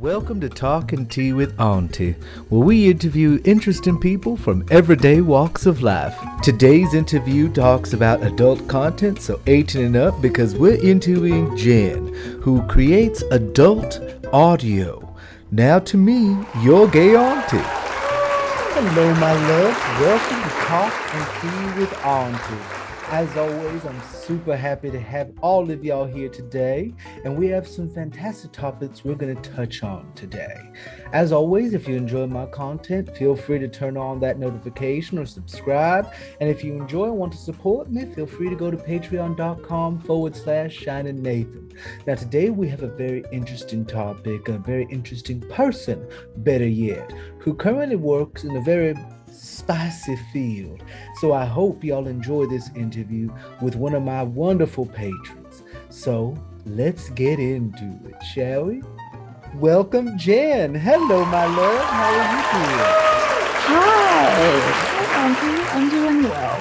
Welcome to Talking Tea with Auntie, where we interview interesting people from everyday walks of life. Today's interview talks about adult content, so 18 and up, because we're interviewing Jenn, who creates adult audio. Now to me, your gay auntie. Hello, my love. Welcome to Talk and Tea with Auntie. As always, I'm super happy to have all of y'all here today, and we have some fantastic topics we're going to touch on today. As always, if you enjoy my content, feel free to turn on that notification or subscribe. And if you enjoy and want to support me, feel free to go to patreon.com/ShiningNathan. Now, today we have a very interesting topic, a very interesting person, better yet, who currently works in a very spicy field. So I hope y'all enjoy this interview with one of my wonderful patrons. So let's get into it, shall we? Welcome, Jenn. Hello, my love. How are you doing? Hi, Auntie. I'm doing well.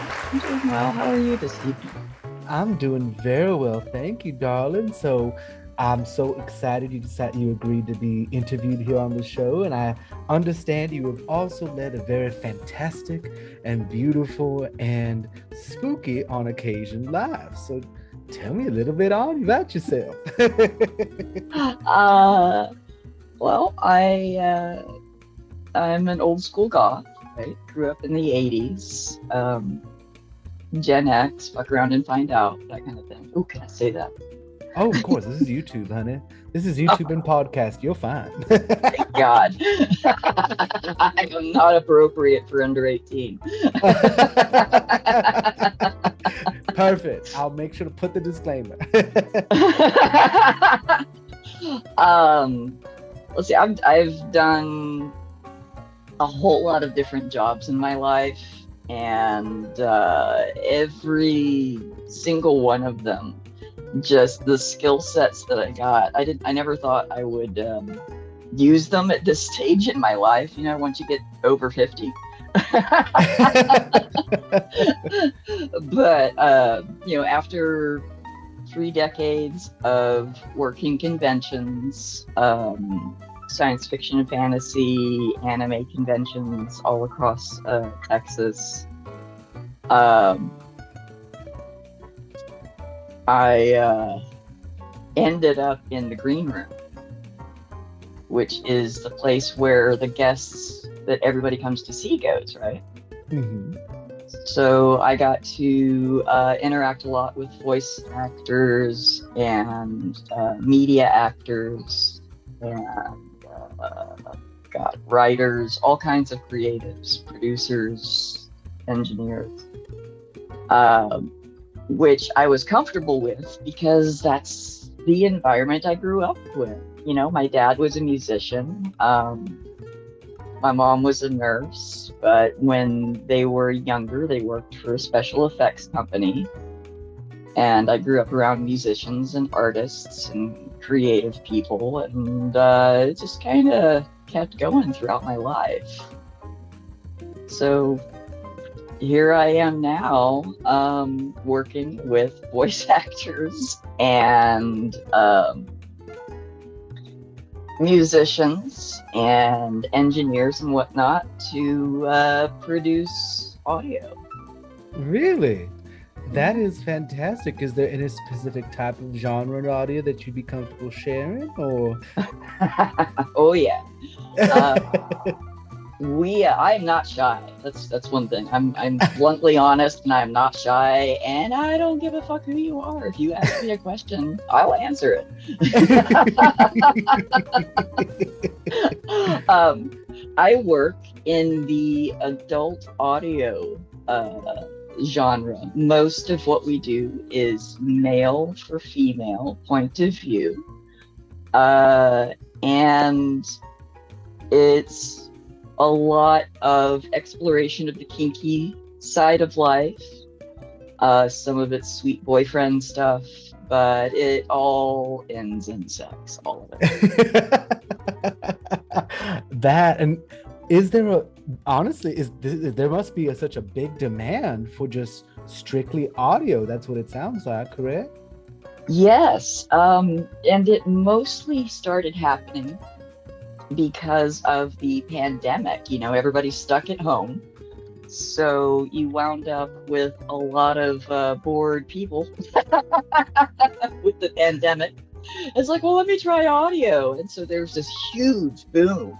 How are you this evening? I'm doing very well. Thank you, darling. So I'm so excited you agreed to be interviewed here on the show, and I understand you have also led a very fantastic and beautiful and spooky on occasion life. So tell me a little bit about yourself. Well, I'm an old school goth, right? Grew up in the 80s. Gen X, fuck around and find out, that kind of thing. Oh, can I say that? Oh, of course. This is YouTube, honey. This is YouTube and podcast. You're fine. Thank God. I am not appropriate for under 18. Perfect. I'll make sure to put the disclaimer. Let's see. I've done a whole lot of different jobs in my life, and every single one of them, just the skill sets that I got, I never thought I would use them at this stage in my life, once you get over 50. But after 3 decades of working conventions, science fiction and fantasy, anime conventions all across Texas, I ended up in the green room, which is the place where the guests that everybody comes to see goes, right? Mm-hmm. So I got to interact a lot with voice actors and media actors and writers, all kinds of creatives, producers, engineers. Which I was comfortable with because that's the environment I grew up with. My dad was a musician. My mom was a nurse, but when they were younger, they worked for a special effects company. And I grew up around musicians and artists and creative people, and it just kind of kept going throughout my life. So here I am now, working with voice actors and musicians and engineers and whatnot to produce audio. Really? That is fantastic. Is there any specific type of genre of audio that you'd be comfortable sharing, or? Oh yeah. I'm not shy. That's one thing. I'm bluntly honest, and I'm not shy, and I don't give a fuck who you are. If you ask me a question, I'll answer it. I work in the adult audio genre. Most of what we do is male for female point of view, and it's a lot of exploration of the kinky side of life. Some of it's sweet boyfriend stuff, but it all ends in sex, all of it. That, and is there there must be such a big demand for just strictly audio. That's what it sounds like, correct? Yes, and it mostly started happening because of the pandemic, everybody's stuck at home. So you wound up with a lot of bored people with the pandemic. It's like, well, let me try audio. And so there's this huge boom,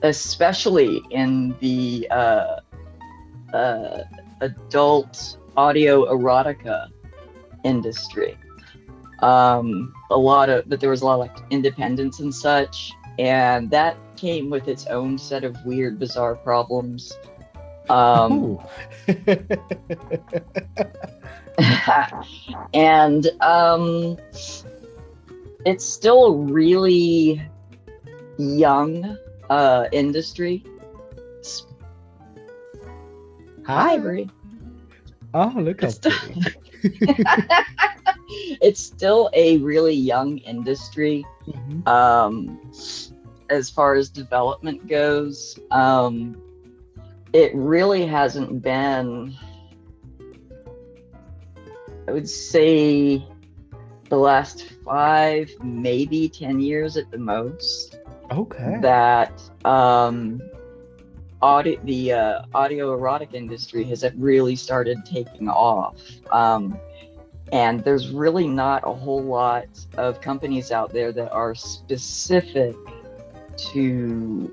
especially in the adult audio erotica industry. But there was a lot of like independence and such, and that came with its own set of weird, bizarre problems. And it's still a really young industry. Hi, Brie. Oh, look how pretty. It's still a really young industry. As far as development goes. It really hasn't been, I would say, the last 5, maybe 10 years at the most. Okay. That audio erotic industry has really started taking off. And there's really not a whole lot of companies out there that are specific to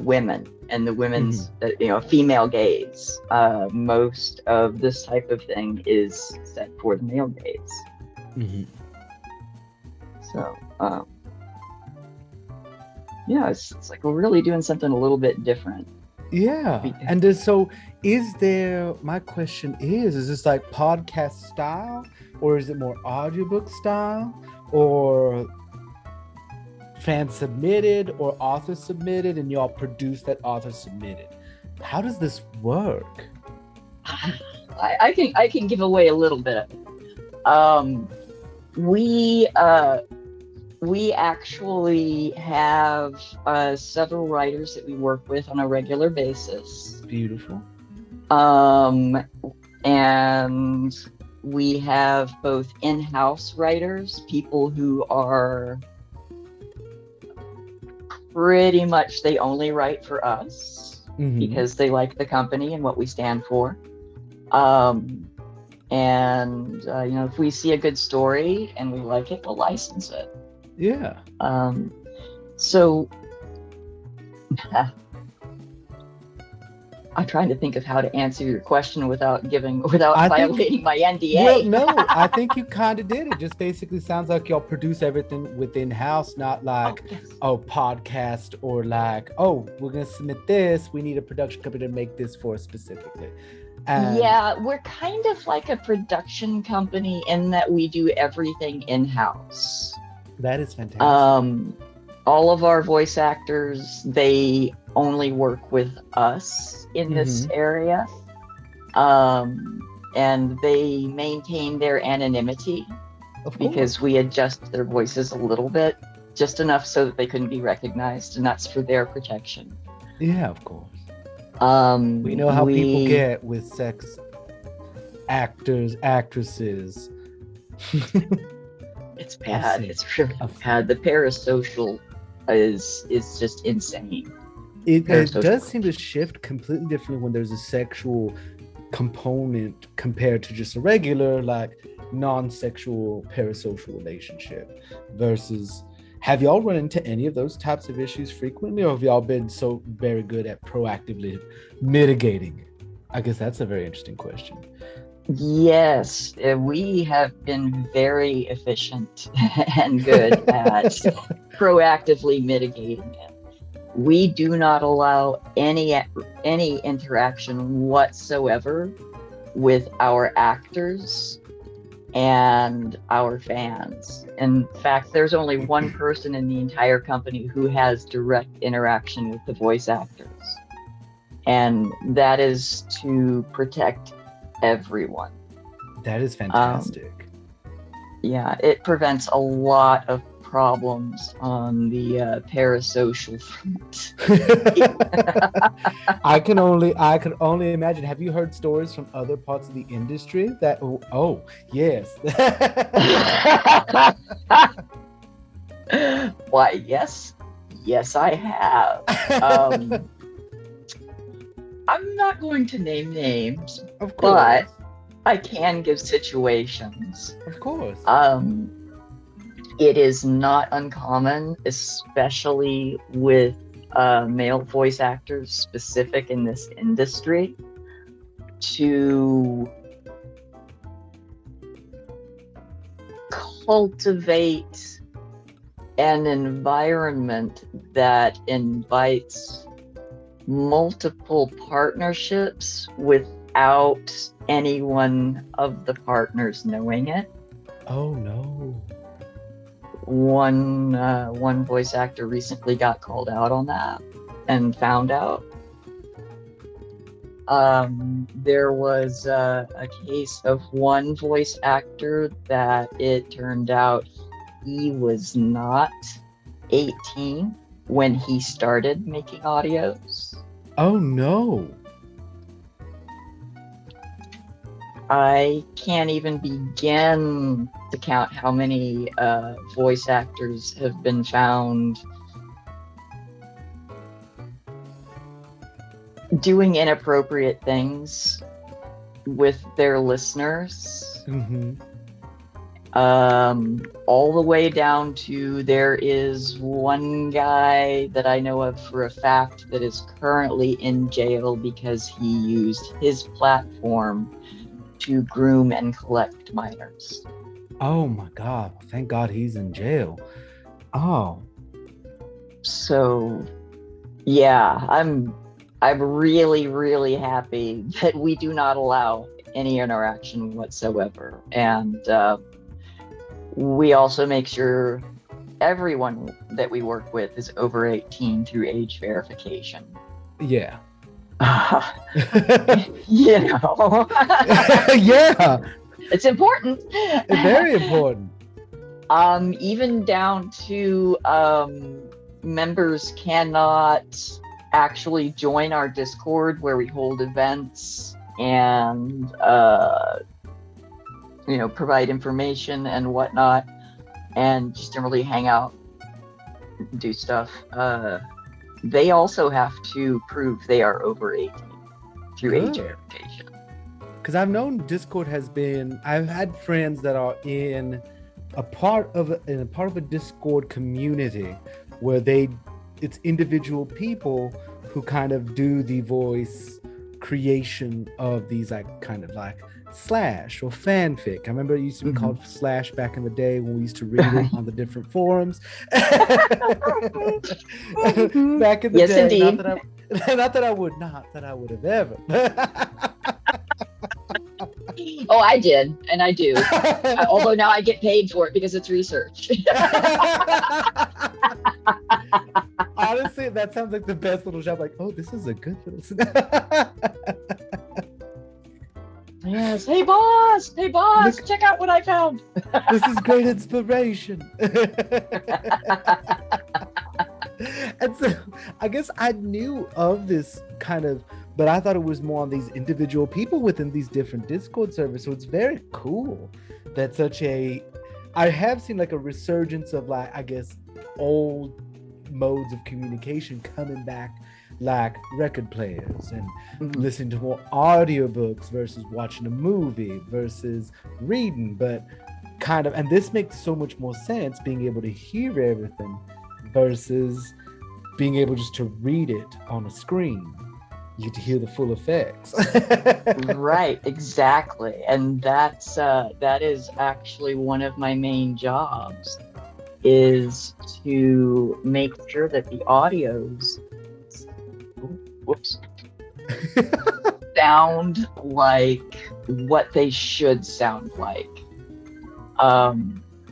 women and the women's, female gaze. Most of this type of thing is set for the male gaze. So, it's like we're really doing something a little bit different. Yeah. And my question is this like podcast style, or is it more audiobook style, or fan submitted, or author submitted, and y'all produce that author submitted? How does this work? I can give away a little bit of it. We actually have several writers that we work with on a regular basis. Beautiful. And we have both in-house writers, people who are pretty much, they only write for us because they like the company and what we stand for. If we see a good story and we like it, we'll license it. Yeah. So I'm trying to think of how to answer your question without violating my NDA. Well, no, I think you kind of did. It just basically sounds like y'all produce everything within house, not like, podcast, or like, we're going to submit this. We need a production company to make this for us specifically. Yeah, we're kind of like a production company in that we do everything in-house. That is fantastic. All of our voice actors, they only work with us in this area. And they maintain their anonymity because we adjust their voices a little bit, just enough so that they couldn't be recognized, and that's for their protection. Yeah, of course. We know how people get with sex actors, actresses. It's bad. It's really bad. The parasocial is just insane. It does seem to shift completely differently when there's a sexual component compared to just a regular, like, non-sexual parasocial relationship versus... Have y'all run into any of those types of issues frequently, or have y'all been so very good at proactively mitigating it? I guess that's a very interesting question. Yes, we have been very efficient and good at proactively mitigating it. We do not allow any interaction whatsoever with our actors and our fans. In fact, there's only one person in the entire company who has direct interaction with the voice actors, and that is to protect everyone. That is fantastic. Yeah, it prevents a lot of problems on the parasocial front. I can only imagine. Have you heard stories from other parts of the industry that? Oh yes. Why, yes, I have. I'm not going to name names, Of course. but I can give situations. Of course. It is not uncommon, especially with male voice actors specific in this industry, to cultivate an environment that invites multiple partnerships without any one of the partners knowing it. Oh no. One voice actor recently got called out on that and found out. There was a case of one voice actor that it turned out he was not 18 when he started making audios. Oh no. I can't even begin to count how many voice actors have been found doing inappropriate things with their listeners. Mm-hmm. All the way down to, there is one guy that I know of for a fact that is currently in jail because he used his platform to groom and collect minors. Oh my God. Thank God he's in jail. Oh. So yeah, I'm really, really happy that we do not allow any interaction whatsoever. And we also make sure everyone that we work with is over 18 through age verification. Yeah. You know. Yeah. It's important. Very important. Even down to members cannot actually join our Discord where we hold events and provide information and whatnot, and just generally hang out, do stuff. They also have to prove they are over 18 through age verification. Because I've known Discord I've had friends that are in a part of a Discord community where it's individual people who kind of do the voice creation of these kind of like slash or fanfic. I remember it used to be called slash back in the day when we used to read it on the different forums. Back in the day. Indeed. Not that I would have ever. Oh, I did, and I do. Although now I get paid for it because it's research. Honestly, that sounds like the best little job. Like, oh, this is a good little. Yes. Hey, boss. Look, check out what I found. This is great inspiration. And so I guess I knew of this kind of, but I thought it was more on these individual people within these different Discord servers. So it's very cool that I have seen like a resurgence of like, I guess, old modes of communication coming back, like record players and listening to more audiobooks versus watching a movie versus reading. But kind of, and this makes so much more sense, being able to hear everything versus being able just to read it on a screen. You get to hear the full effects. Right, exactly. And that is actually one of my main jobs, is to make sure that the audios sound like what they should sound like.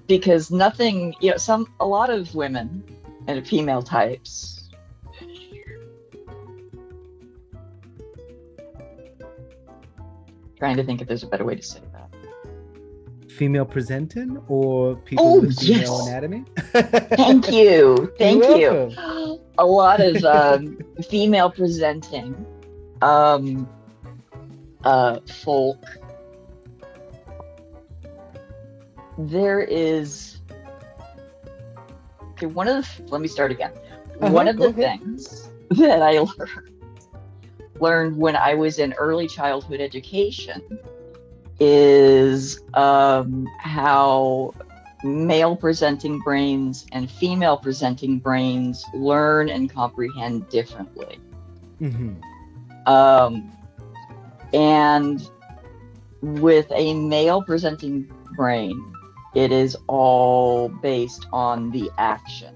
Because nothing, a lot of women and female types trying to think if there's a better way to say that. Female presenting or people with female anatomy? Thank you. Welcome. A lot of female presenting folk. let me start again. Uh-huh, One of go the ahead. things that I learned when I was in early childhood education is how male presenting brains and female presenting brains learn and comprehend differently. Mm-hmm. And with a male presenting brain, it is all based on the action.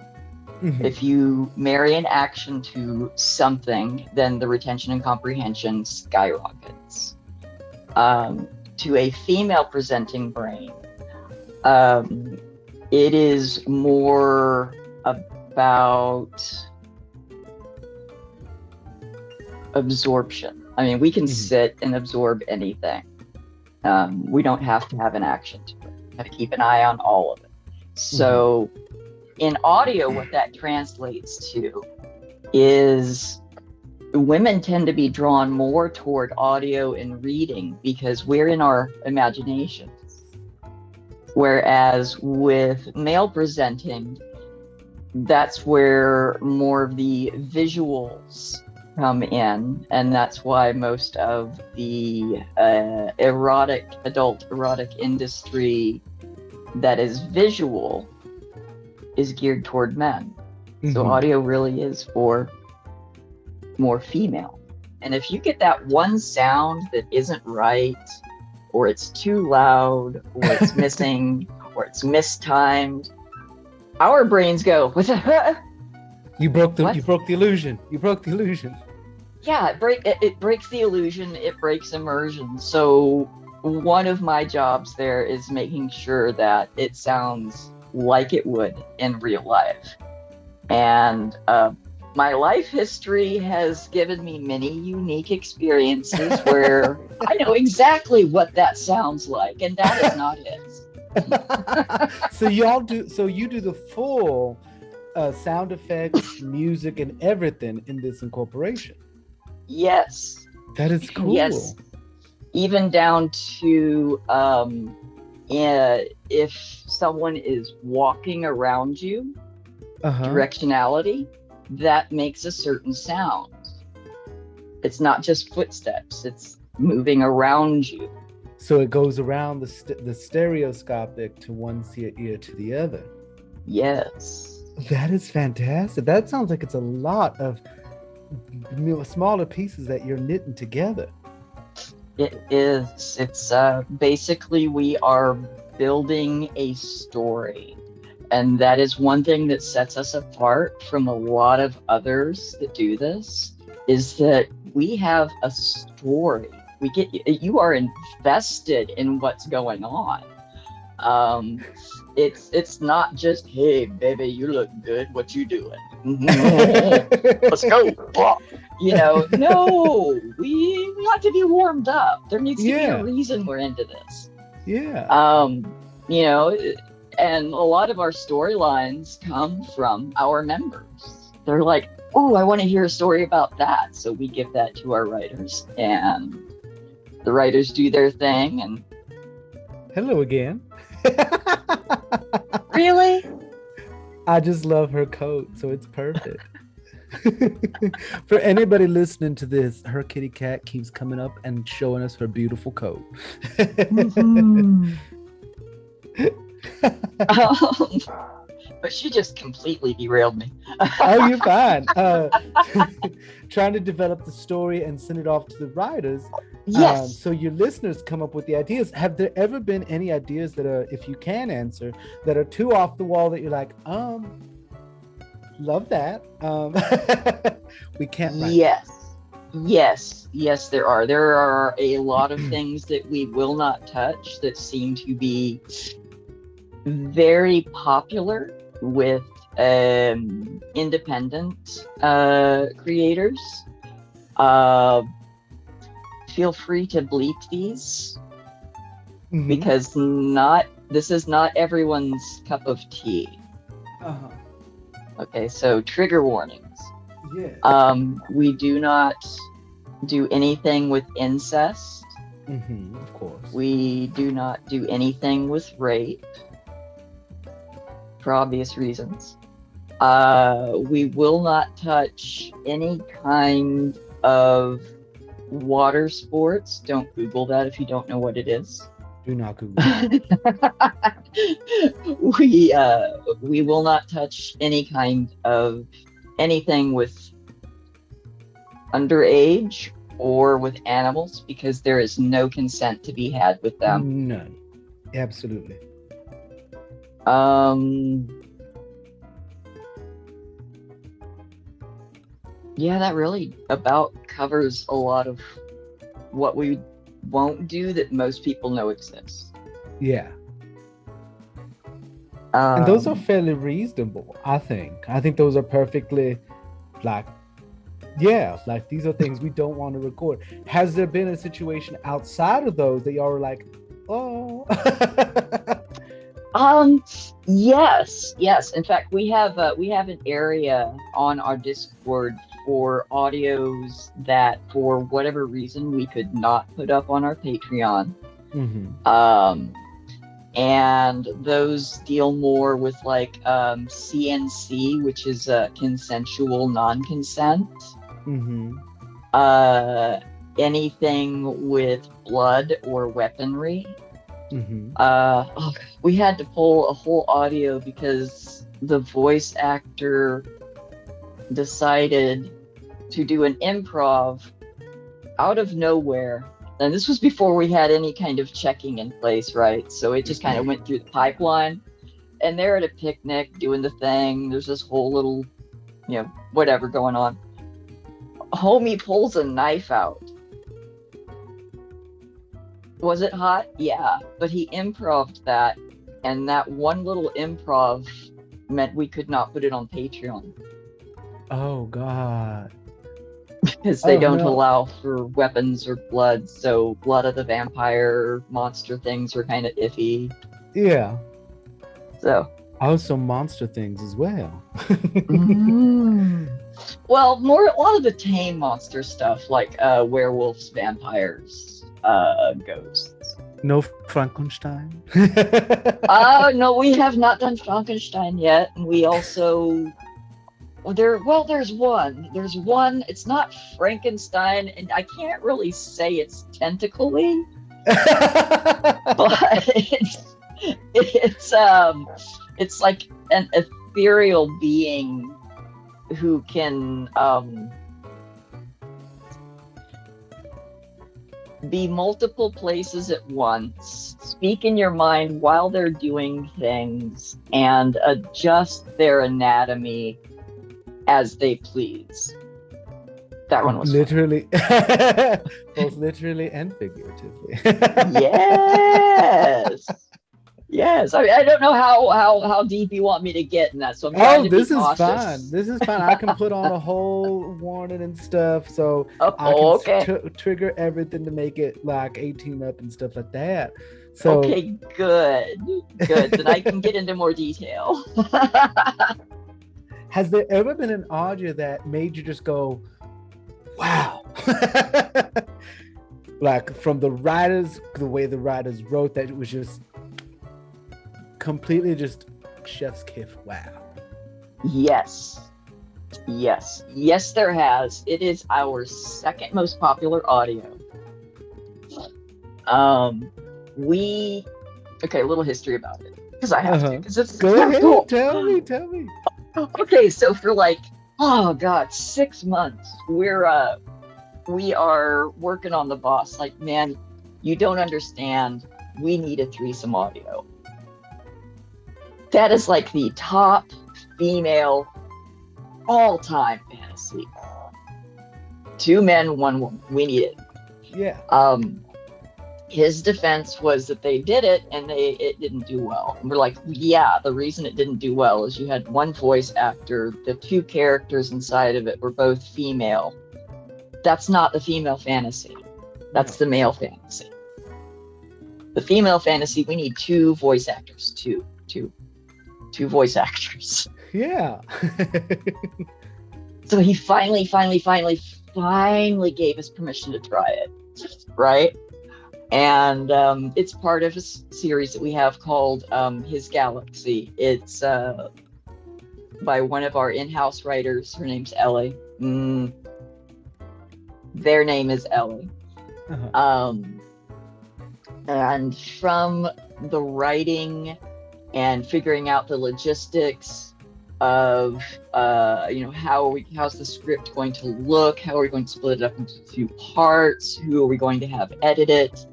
Mm-hmm. If you marry an action to something, then the retention and comprehension skyrockets. To a female presenting brain, it is more about absorption. I mean, we can sit and absorb anything. We don't have to have an action to it. We have to keep an eye on all of it. So in audio, what that translates to is women tend to be drawn more toward audio and reading because we're in our imaginations. Whereas with male presenting, that's where more of the visuals come in, and that's why most of the adult erotic industry that is visual is geared toward men. So audio really is for more female. And if you get that one sound that isn't right, or it's too loud, or it's missing, or it's mistimed, our brains go, "What's that?" You broke the illusion. You broke the illusion. Yeah, it breaks the illusion, it breaks immersion. So one of my jobs there is making sure that it sounds like it would in real life. And my life history has given me many unique experiences where I know exactly what that sounds like, and that is not it. So you do the full sound effects, music, and everything in this incorporation. Yes. That is cool. Yes. Even down to if someone is walking around you, directionality, that makes a certain sound. It's not just footsteps, it's moving around you. So it goes around the stereoscopic to one ear to the other. Yes. That is fantastic. That sounds like it's a lot of smaller pieces that you're knitting together. It is. It's basically we are building a story. And that is one thing that sets us apart from a lot of others that do this, is that we have a story. You are invested in what's going on. It's not just, "Hey baby, you look good, what you doing? Let's go." No, we like to be warmed up. There needs to be a reason we're into this. And a lot of our storylines come from our members. They're like, "Oh, I want to hear a story about that." So we give that to our writers, and the writers do their thing. And hello again. Really? I just love her coat, so it's perfect. For anybody listening to this, her kitty cat keeps coming up and showing us her beautiful coat. But she just completely derailed me. Oh, you're fine. Trying to develop the story and send it off to the writers. Yes. So your listeners come up with the ideas. Have there ever been any ideas that are, if you can answer, that are too off the wall that you're like, love that. We can't write. Yes, there are. There are a lot of things that we will not touch that seem to be very popular with independent creators. Feel free to bleep these, because this is not everyone's cup of tea. Okay, so trigger warnings. We do not do anything with incest. Of course. We do not do anything with rape, for obvious reasons. We will not touch any kind of water sports. Don't Google that if you don't know what it is. Do not Google it. We will not touch any kind of anything with underage or with animals because there is no consent to be had with them. None. Absolutely. Yeah, that really about covers a lot of what we won't do that most people know exists. Yeah. And those are Um, fairly reasonable, I think. I think those are perfectly, like, yeah, like these are things we don't want to record. Has there been a situation outside of those that y'all were like, oh? yes. In fact, we have an area on our Discord for audios that, for whatever reason, we could not put up on our Patreon. Mm-hmm. And those deal more with like CNC, which is consensual non-consent. Mm-hmm. Anything with blood or weaponry. Mm-hmm. We had to pull a whole audio because the voice actor decided to do an improv out of nowhere. And this was before we had any kind of checking in place, right? So it just kind of went through the pipeline. And they're at a picnic doing the thing. There's this whole little, whatever going on. Homie pulls a knife out. Was it hot? Yeah. But he improv'd that. And that one little improv meant we could not put it on Patreon. Oh, God. Because they don't no. allow for weapons or blood. So blood of the vampire monster things are kind of iffy. Yeah. So. Also monster things as well. Well, a lot of the tame monster stuff, like werewolves, vampires, ghosts. No Frankenstein? No, we have not done Frankenstein yet. And we also... there's one. It's not Frankenstein, and I can't really say it's tentacly. But it's like an ethereal being who can be multiple places at once, speak in your mind while they're doing things, and adjust their anatomy as they please. That one was literally, both literally and figuratively. Yes. I mean, I don't know how deep you want me to get in that, so I'm trying to be cautious. This is fine. I can put on a whole warning and stuff, so I can trigger everything to make it like 18 up and stuff like that. So okay, good. Then I can get into more detail. Has there ever been an audio that made you just go, wow? Like from the way the writers wrote that, it was just completely just chef's kiss. Wow. Yes, there has. It is our second most popular audio. Okay, a little history about it, because I have to, because it's go ahead. Cool. Tell me. Okay, so for 6 months, we are working on the boss. Like, man, you don't understand. We need a threesome audio. That is like the top female all-time fantasy. 2 men, 1 woman. We need it. Yeah. His defense was that they did it and it didn't do well. And we're like, yeah, the reason it didn't do well is you had one voice actor. The 2 characters inside of it were both female. That's not the female fantasy. That's the male fantasy. The female fantasy, we need 2 voice actors. Two voice actors. Yeah. So he finally gave us permission to try it, right? And it's part of a series that we have called His Galaxy. It's by one of our in-house writers. Her name's Ellie. Their name is Ellie. And from the writing and figuring out the logistics of how's the script going to look, how are we going to split it up into 2 parts, who are we going to have edit it,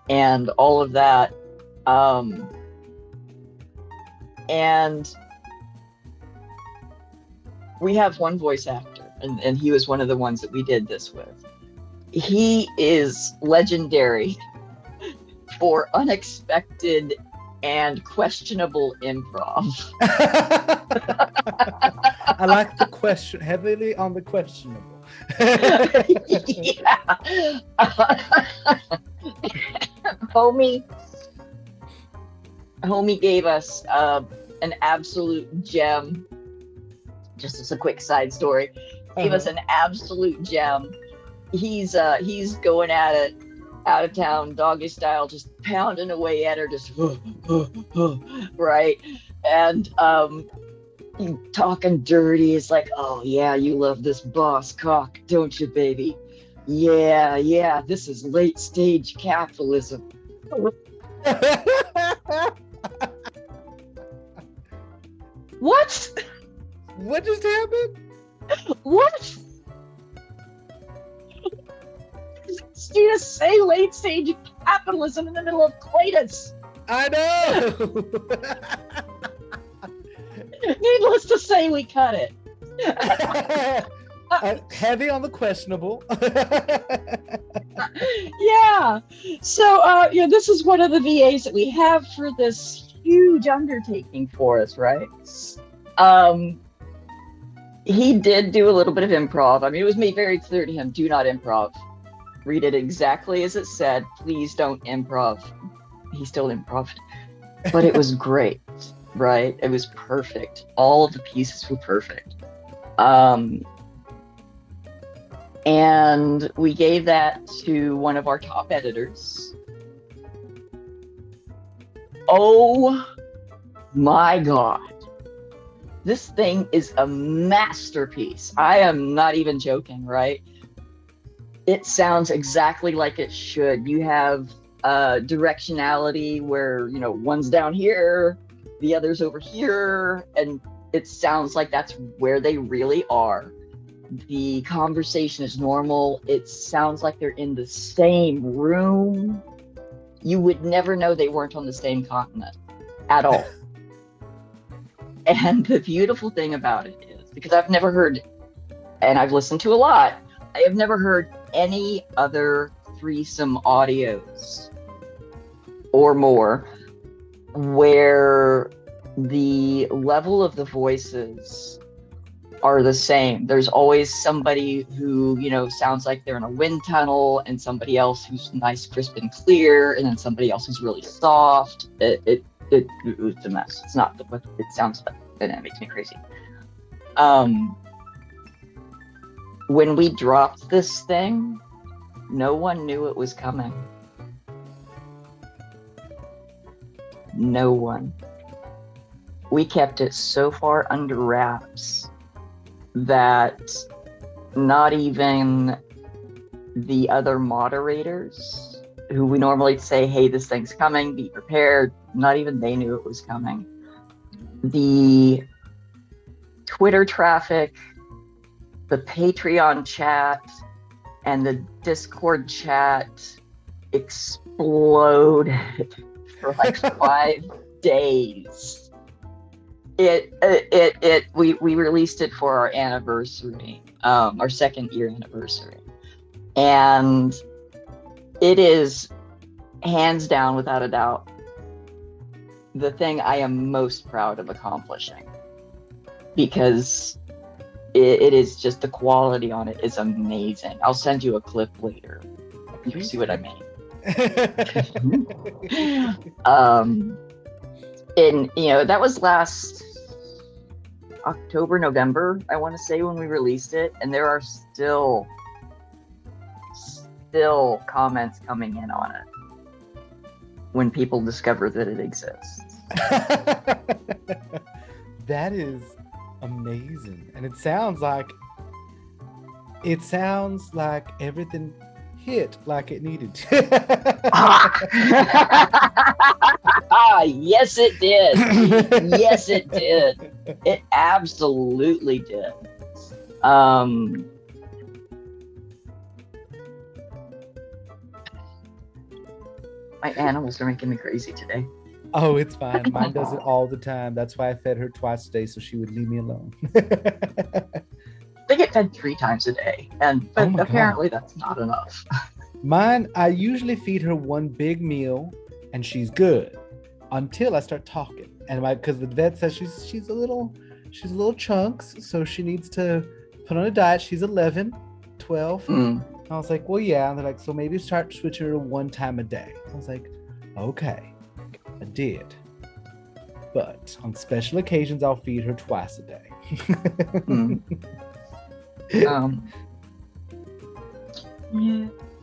and all of that. And we have one voice actor, and he was one of the ones that we did this with. He is legendary for unexpected and questionable improv. I like the question, heavily on the questionable. Yeah. Homie gave us an absolute gem. Just as a quick side story, gave us an absolute gem. He's going at it out of town, doggy style, just pounding away at her, just right, and talking dirty. It's like, oh yeah, you love this boss cock, don't you, baby? Yeah, this is late stage capitalism. What? What just happened? What? You just say late stage capitalism in the middle of coitus. I know. Needless to say, we cut it. Heavy on the questionable. Yeah. So, this is one of the VAs that we have for this huge undertaking for us, right? He did do a little bit of improv. I mean, it was made very clear to him, do not improv. Read it exactly as it said. Please don't improv. He still improved. But it was great, right? It was perfect. All of the pieces were perfect. And we gave that to one of our top editors. Oh my God. This thing is a masterpiece. I am not even joking, right? It sounds exactly like it should. You have directionality where, one's down here, the other's over here, and it sounds like that's where they really are. The conversation is normal. It sounds like they're in the same room. You would never know they weren't on the same continent at all. And the beautiful thing about it is, because I've never heard, and I've listened to a lot, I have never heard any other threesome audios or more where the level of the voices are the same. There's always somebody who, sounds like they're in a wind tunnel, and somebody else who's nice, crisp, and clear, and then somebody else who's really soft. It's a mess. It's not what it sounds like, and it makes me crazy. When we dropped this thing, no one knew it was coming. No one. We kept it so far under wraps that not even the other moderators, who we normally say, hey, this thing's coming, be prepared, not even they knew it was coming. The Twitter traffic, the Patreon chat, and the Discord chat exploded for like 5 days. We released it for our anniversary, our 2nd year anniversary, and it is hands down, without a doubt, the thing I am most proud of accomplishing, because it is just, the quality on it is amazing. I'll send you a clip later. You can see what I mean. And that was last October, November, I want to say, when we released it, and there are still comments coming in on it when people discover that it exists. That is Amazing. And it sounds like everything hit like it needed to. Yes, it did. Yes, it did. It absolutely did. My animals are making me crazy today. Oh, it's fine. Mine does it all the time. That's why I fed her twice a day so she would leave me alone. They get fed 3 times a day, but my apparently that's not enough. Mine, I usually feed her one big meal and she's good until I start talking. And because the vet says she's a little chunks, so she needs to put on a diet. She's 11, 12. I was like, well, yeah. And they're like, so maybe start switching her one time a day. I was like, okay, I did. But on special occasions, I'll feed her twice a day. Yeah,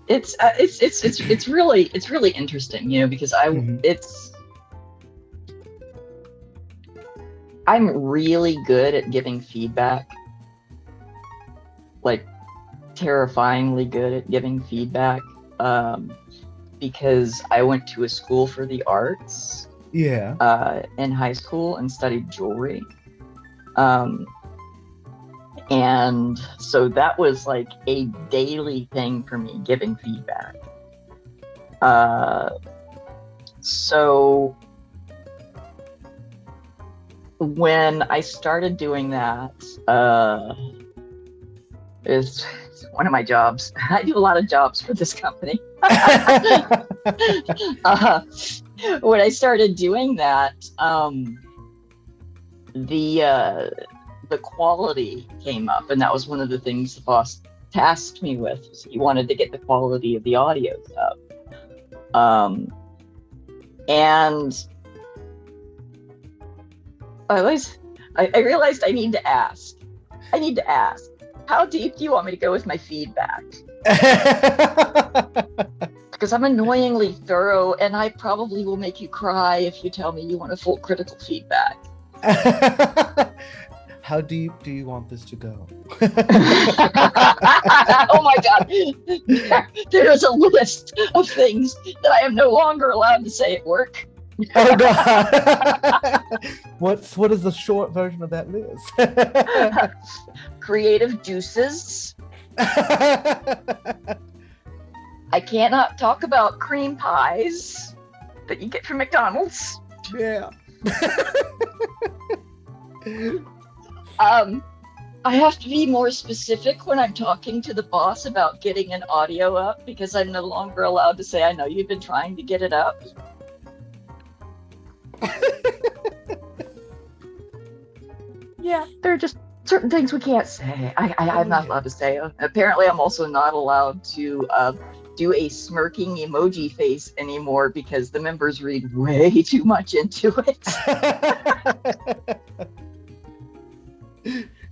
it's really interesting, because I'm really good at giving feedback, like terrifyingly good at giving feedback, because I went to a school for the arts, in high school and studied jewelry, and so that was like a daily thing for me, giving feedback. So when I started doing that, it's one of my jobs. I do a lot of jobs for this company. When I started doing that, the quality came up, and that was one of the things the boss tasked me with. He wanted to get the quality of the audio up, and I realized I need to ask, how deep do you want me to go with my feedback? Because I'm annoyingly thorough, and I probably will make you cry if you tell me you want a full critical feedback. How deep do you want this to go? Oh my God. There is a list of things that I am no longer allowed to say at work. Oh God. What is the short version of that list? Creative juices. I cannot talk about cream pies that you get from McDonald's. Yeah. I have to be more specific when I'm talking to the boss about getting an audio up, because I'm no longer allowed to say, I know you've been trying to get it up. Yeah, there are just certain things we can't say. I'm not allowed to say. Apparently, I'm also not allowed to do a smirking emoji face anymore, because the members read way too much into it.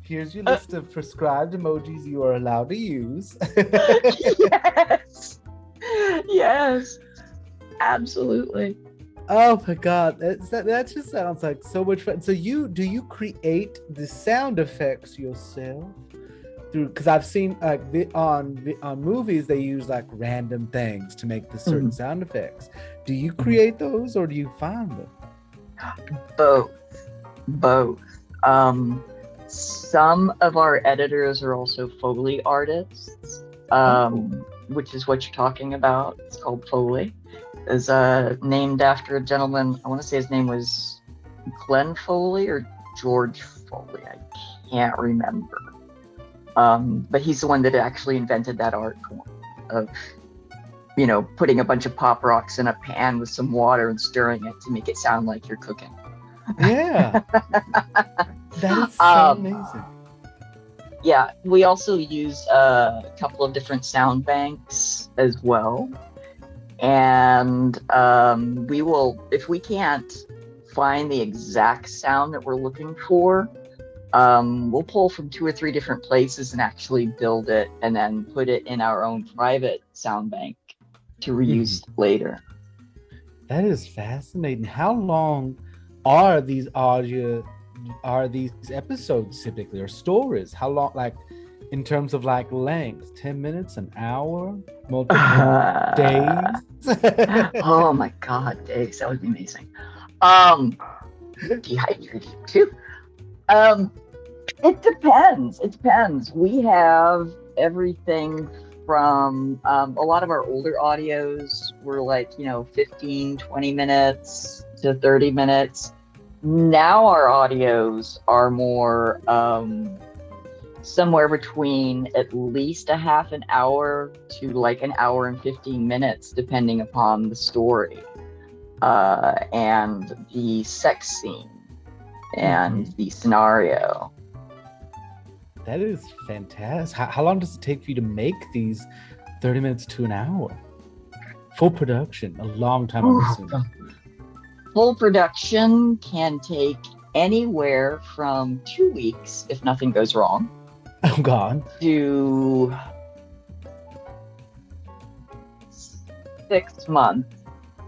Here's your list of prescribed emojis you are allowed to use. Yes, absolutely. Oh my God, that just sounds like so much fun. So do you create the sound effects yourself? Because I've seen on movies they use like random things to make the certain sound effects. Do you create those, or do you find them? Both. Some of our editors are also Foley artists, which is what you're talking about. It's called Foley. It's named after a gentleman. I want to say his name was Glenn Foley or George Foley. I can't remember. But he's the one that actually invented that art form of, putting a bunch of pop rocks in a pan with some water and stirring it to make it sound like you're cooking. Yeah. That is so amazing. Yeah, we also use a couple of different sound banks as well. And we will, if we can't find the exact sound that we're looking for, we'll pull from 2 or 3 different places and actually build it and then put it in our own private sound bank to reuse later. That is fascinating. How long are these audio are these episodes typically, or stories? How long, like in terms of like length? 10 minutes, an hour, multiple days? Oh my God, days. That would be amazing. Um, Dehydrated too. Um, it depends. It depends. We have everything from a lot of our older audios were like, 15, 20 minutes to 30 minutes. Now our audios are more somewhere between at least a half an hour to like an hour and 15 minutes, depending upon the story and the sex scene and the scenario. That is fantastic. How long does it take for you to make these 30 minutes to an hour? Full production, a long time, I'm assuming. Full production can take anywhere from 2 weeks, if nothing goes wrong. Oh, God. To 6 months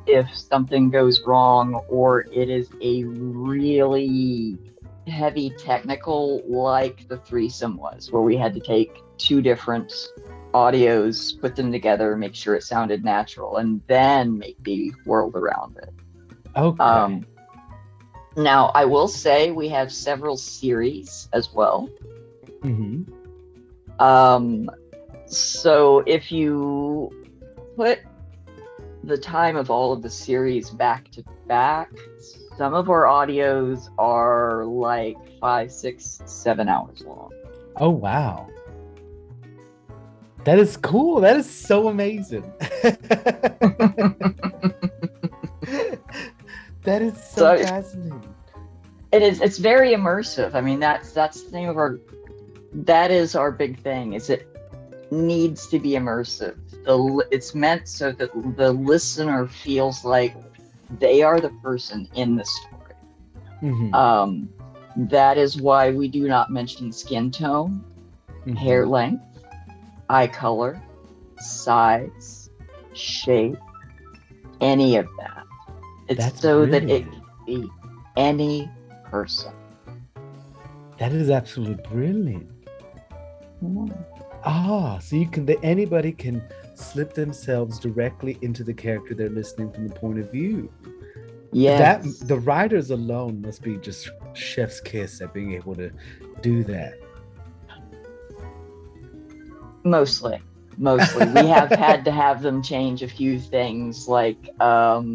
if something goes wrong, or it is a really heavy technical, like the threesome was, where we had to take 2 different audios, put them together, make sure it sounded natural, and then make the world around it. Okay. Now, I will say we have several series as well. So if you put the time of all of the series back to back, some of our audios are like 5, 6, 7 hours long. Oh, wow. That is cool. That is so amazing. That is so fascinating. It's very immersive. I mean, that's the name of that is our big thing, is it needs to be immersive. It's meant so that the listener feels like they are the person in the story. That is why we do not mention skin tone, hair length, eye color, size, shape, any of that. It's so brilliant. That it can be any person. That is absolutely brilliant. So anybody can slip themselves directly into the character they're listening from the point of view. Yes. The writers alone must be just chef's kiss at being able to do that. Mostly. We have had to have them change a few things, like, not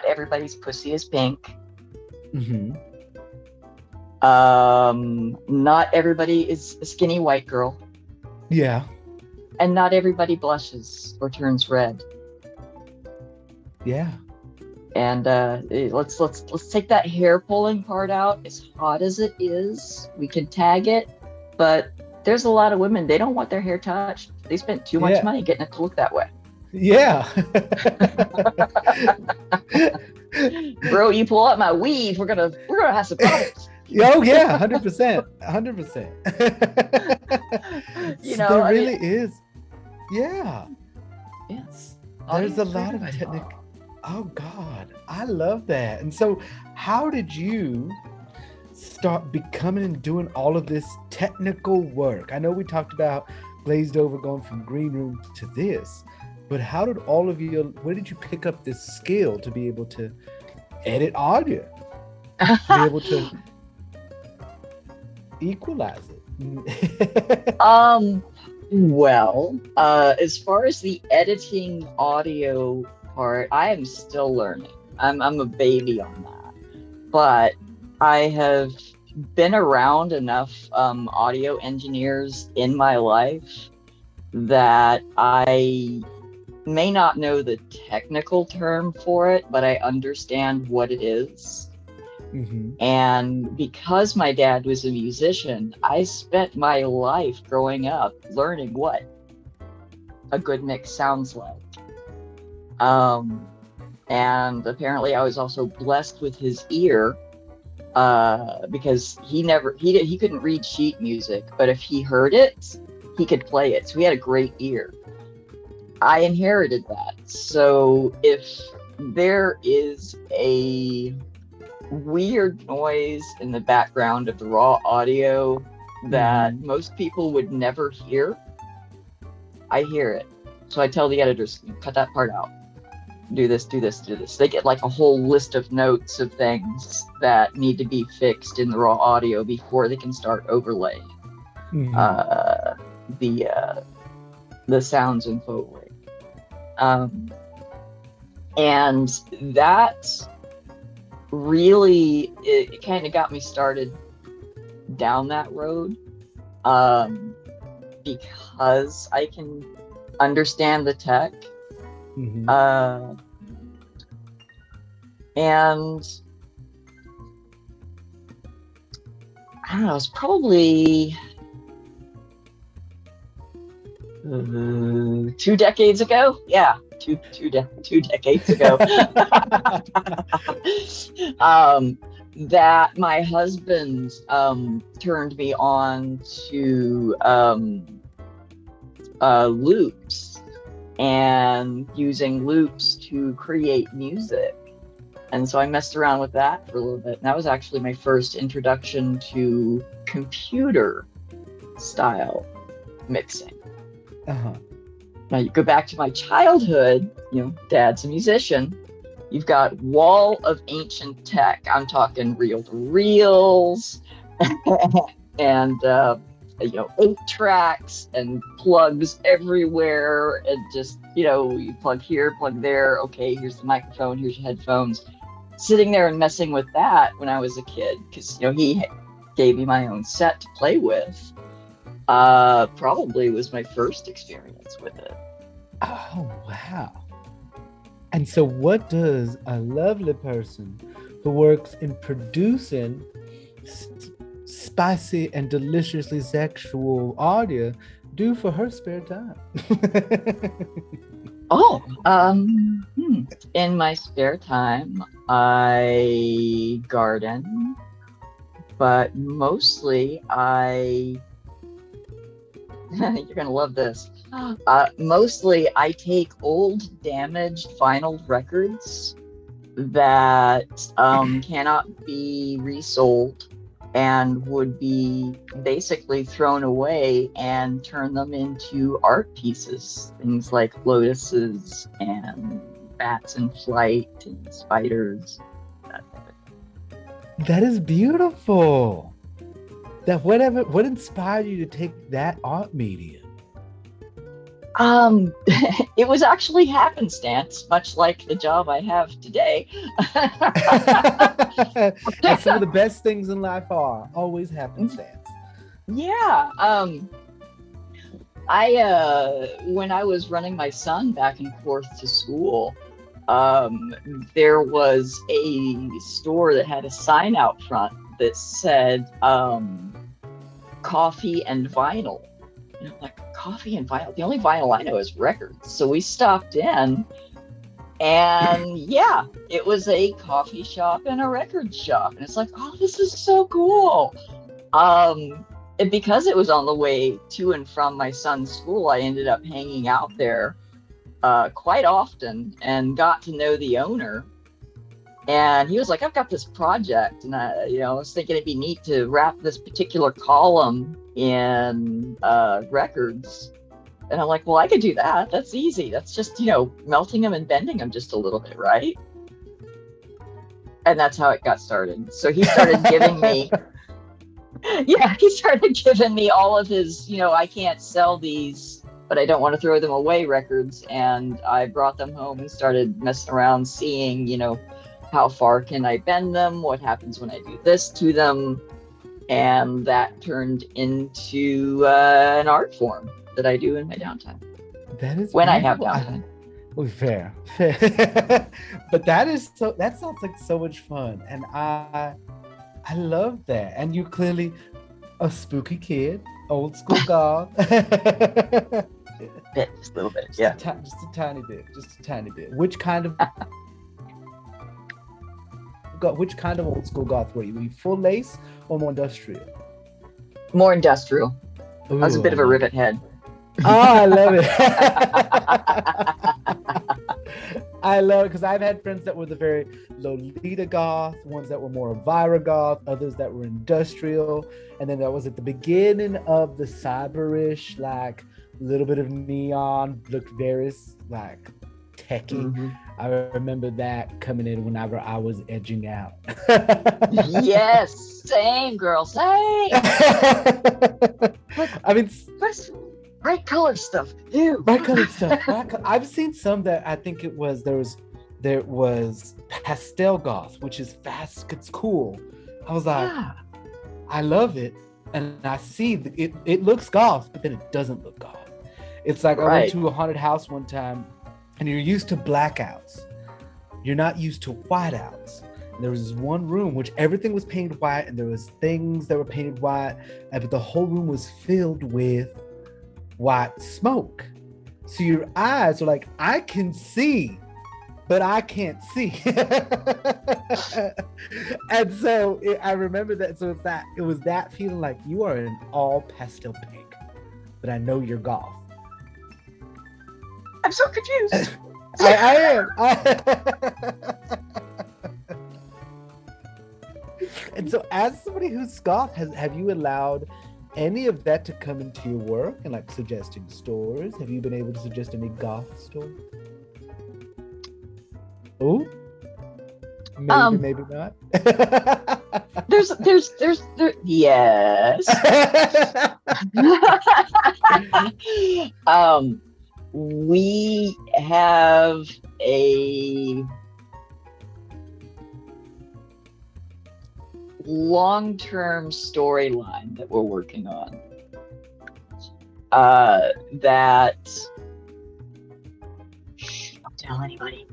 everybody's pussy is pink. Not everybody is a skinny white girl. Yeah. And not everybody blushes or turns red. Yeah. And let's take that hair pulling part out. As hot as it is, we can tag it, but there's a lot of women, they don't want their hair touched. They spent too much money getting it to look that way. Yeah. Bro, you pull out my weave, we're gonna have some problems. Oh yeah, 100%. 100%. There really is. Yeah. Yes. There's a lot of technique. Oh God, I love that. And so how did you start becoming and doing all of this technical work? I know we talked about Glazed Over going from green room to this, but how did where did you pick up this skill to be able to edit audio, to be able to equalize it? Well, as far as the editing audio part, I am still learning. I'm a baby on that, but I have been around enough audio engineers in my life that I may not know the technical term for it, but I understand what it is. And because my dad was a musician, I spent my life growing up learning what a good mix sounds like. And apparently I was also blessed with his ear, because he couldn't read sheet music, but if he heard it, he could play it. So he had a great ear. I inherited that. So if there is a weird noise in the background of the raw audio that most people would never hear. I hear it. So I tell the editors, cut that part out. Do this, do this, do this. They get like a whole list of notes of things that need to be fixed in the raw audio before they can start overlaying the sounds and forward. And that really, it kind of got me started down that road, because I can understand the tech. And I don't know, it's probably 2 decades ago. Yeah, two decades ago. That my husband turned me on to loops and using loops to create music. And so I messed around with that for a little bit. And that was actually my first introduction to computer style mixing. Now you go back to my childhood, Dad's a musician. You've got wall of ancient tech. I'm talking reel-to-reels and 8 tracks and plugs everywhere, and just you plug here, plug there. Okay, here's the microphone, here's your headphones. Sitting there and messing with that when I was a kid, because he gave me my own set to play with. Probably was my first experience with it. Oh wow. And so what does a lovely person who works in producing spicy and deliciously sexual audio do for her spare time? In my spare time, I garden, but mostly you're gonna love this. Mostly I take old damaged vinyl records that cannot be resold and would be basically thrown away, and turn them into art pieces. Things like lotuses and bats in flight and spiders. That is beautiful. What inspired you to take that art medium? It was actually happenstance, much like the job I have today. And some of the best things in life are always happenstance. Yeah. When I was running my son back and forth to school, there was a store that had a sign out front that said coffee and vinyl. And I'm like, coffee and vinyl? The only vinyl I know is records. So we stopped in, and yeah, it was a coffee shop and a record shop. And it's like, oh, this is so cool. And because it was on the way to and from my son's school, I ended up hanging out there quite often and got to know the owner. And he was like, I've got this project, and I was thinking it'd be neat to wrap this particular column in records. And I'm like, well, I could do that. That's easy. That's just, melting them and bending them just a little bit, right? And that's how it got started. So he started giving me, all of his, I can't sell these, but I don't want to throw them away records. And I brought them home and started messing around, seeing, how far can I bend them? What happens when I do this to them? And that turned into an art form that I do in my downtime. That is when beautiful. I have downtime. Fair. But that sounds like so much fun, and I love that. And you clearly a spooky kid, old school goth. Just a little bit, yeah. Just a tiny bit. Which kind of old school goth were you? Were you full lace or more industrial? More industrial. Ooh, I was a bit of a rivet head. Oh, I love it. I love it because I've had friends that were the very Lolita goth, ones that were more Elvira goth, others that were industrial, and then that was at the beginning of the cyberish, like a little bit of neon, looked very like techie. Mm-hmm. I remember that coming in whenever I was edging out. Yes, same girl, same. I mean, What's bright colored stuff? Ew. bright colored stuff. I've seen some that I think it was there was pastel goth, which is fast. It's cool. I was like, Yeah. I love it, and I see it. It looks goth, but then it doesn't look goth. It's like I went Right. to a haunted house one time, and you're used to blackouts. You're not used to whiteouts. And there was this one room which everything was painted white, and there was things that were painted white, but the whole room was filled with white smoke. So your eyes are like, I can see, but I can't see. And so I remember that. So it was that feeling like you are in all pastel pink, but I know you're goth. I'm so confused. I am. And so, as somebody who's goth, have you allowed any of that to come into your work and like suggesting stories? Have you been able to suggest any goth stories? Oh, maybe, maybe not. There's yes. We have a long-term storyline that we're working on. That don't tell anybody.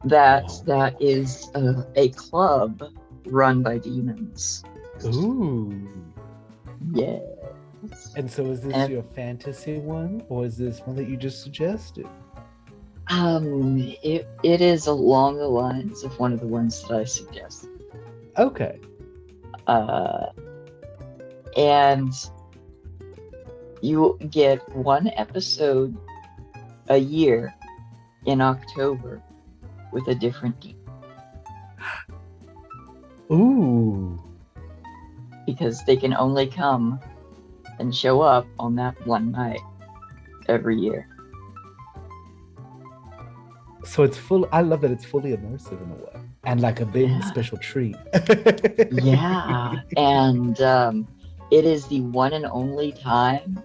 That is a club run by demons. Ooh. Yeah. And so, is this your fantasy one, or is this one that you just suggested? It is along the lines of one of the ones that I suggested. Okay. And you get one episode a year in October with a different demon. Ooh. Because they can only come and show up on that one night every year. So it's full. I love that it's fully immersive in a way, and like a big special treat. Yeah, and it is the one and only time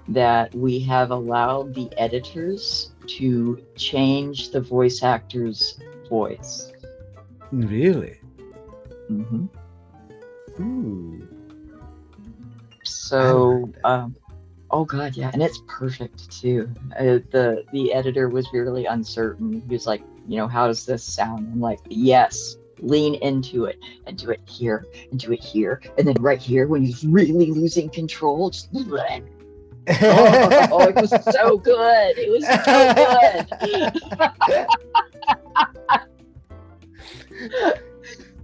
that we have allowed the editors to change the voice actor's voice. Really? Mm-hmm. Ooh. So, oh god, yeah, and it's perfect too. The editor was really uncertain. He was like, how does this sound? I'm like, yes, lean into it and do it here and do it here, and then right here when he's really losing control, just it was so good. It was so good.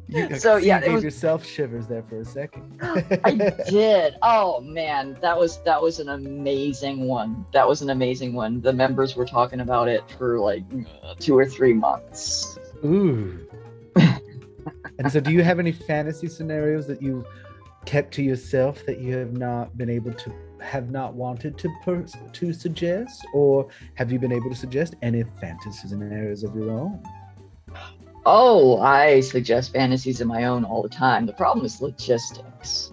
You gave yourself shivers there for a second. I did. Oh man, that was an amazing one. The members were talking about it for like 2 or 3 months. Ooh. And so, do you have any fantasy scenarios that you kept to yourself that you have not wanted to suggest, or have you been able to suggest any fantasy scenarios of your own? Oh, I suggest fantasies of my own all the time. The problem is logistics.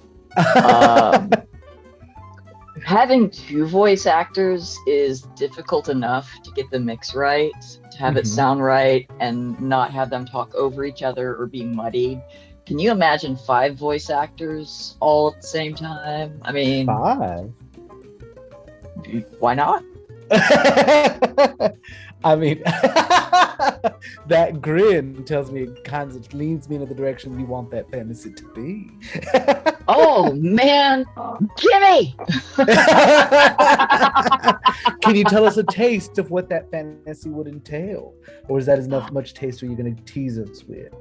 Having 2 voice actors is difficult enough to get the mix right, to have it sound right, and not have them talk over each other or be muddied. Can you imagine 5 voice actors all at the same time? I mean, 5? Why not? I mean, that grin tells me it kind of leans me in the direction you want that fantasy to be. Oh man, gimme! Can you tell us a taste of what that fantasy would entail, or is that much taste are you going to tease us with?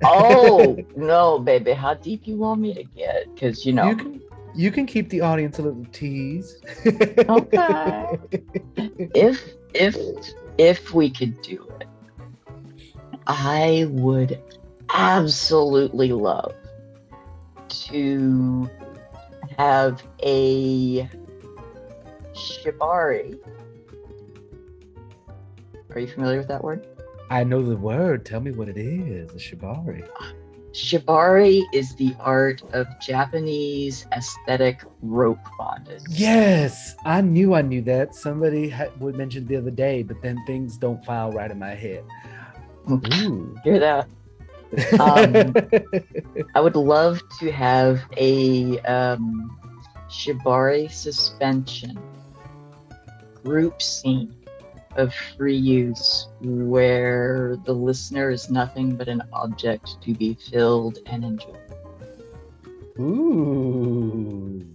Oh no, baby, how deep you want me to get? Because you can keep the audience a little teased. Okay. If if we could do it, I would absolutely love to have a shibari. Are you familiar with that word? I know the word. Tell me what it is. A shibari. Shibari is the art of Japanese aesthetic rope bondage. Yes, I knew that. Somebody would mention the other day, but then things don't file right in my head. Ooh. Hear that? I would love to have a shibari suspension group scene of free use where the listener is nothing but an object to be filled and enjoyed. Ooh.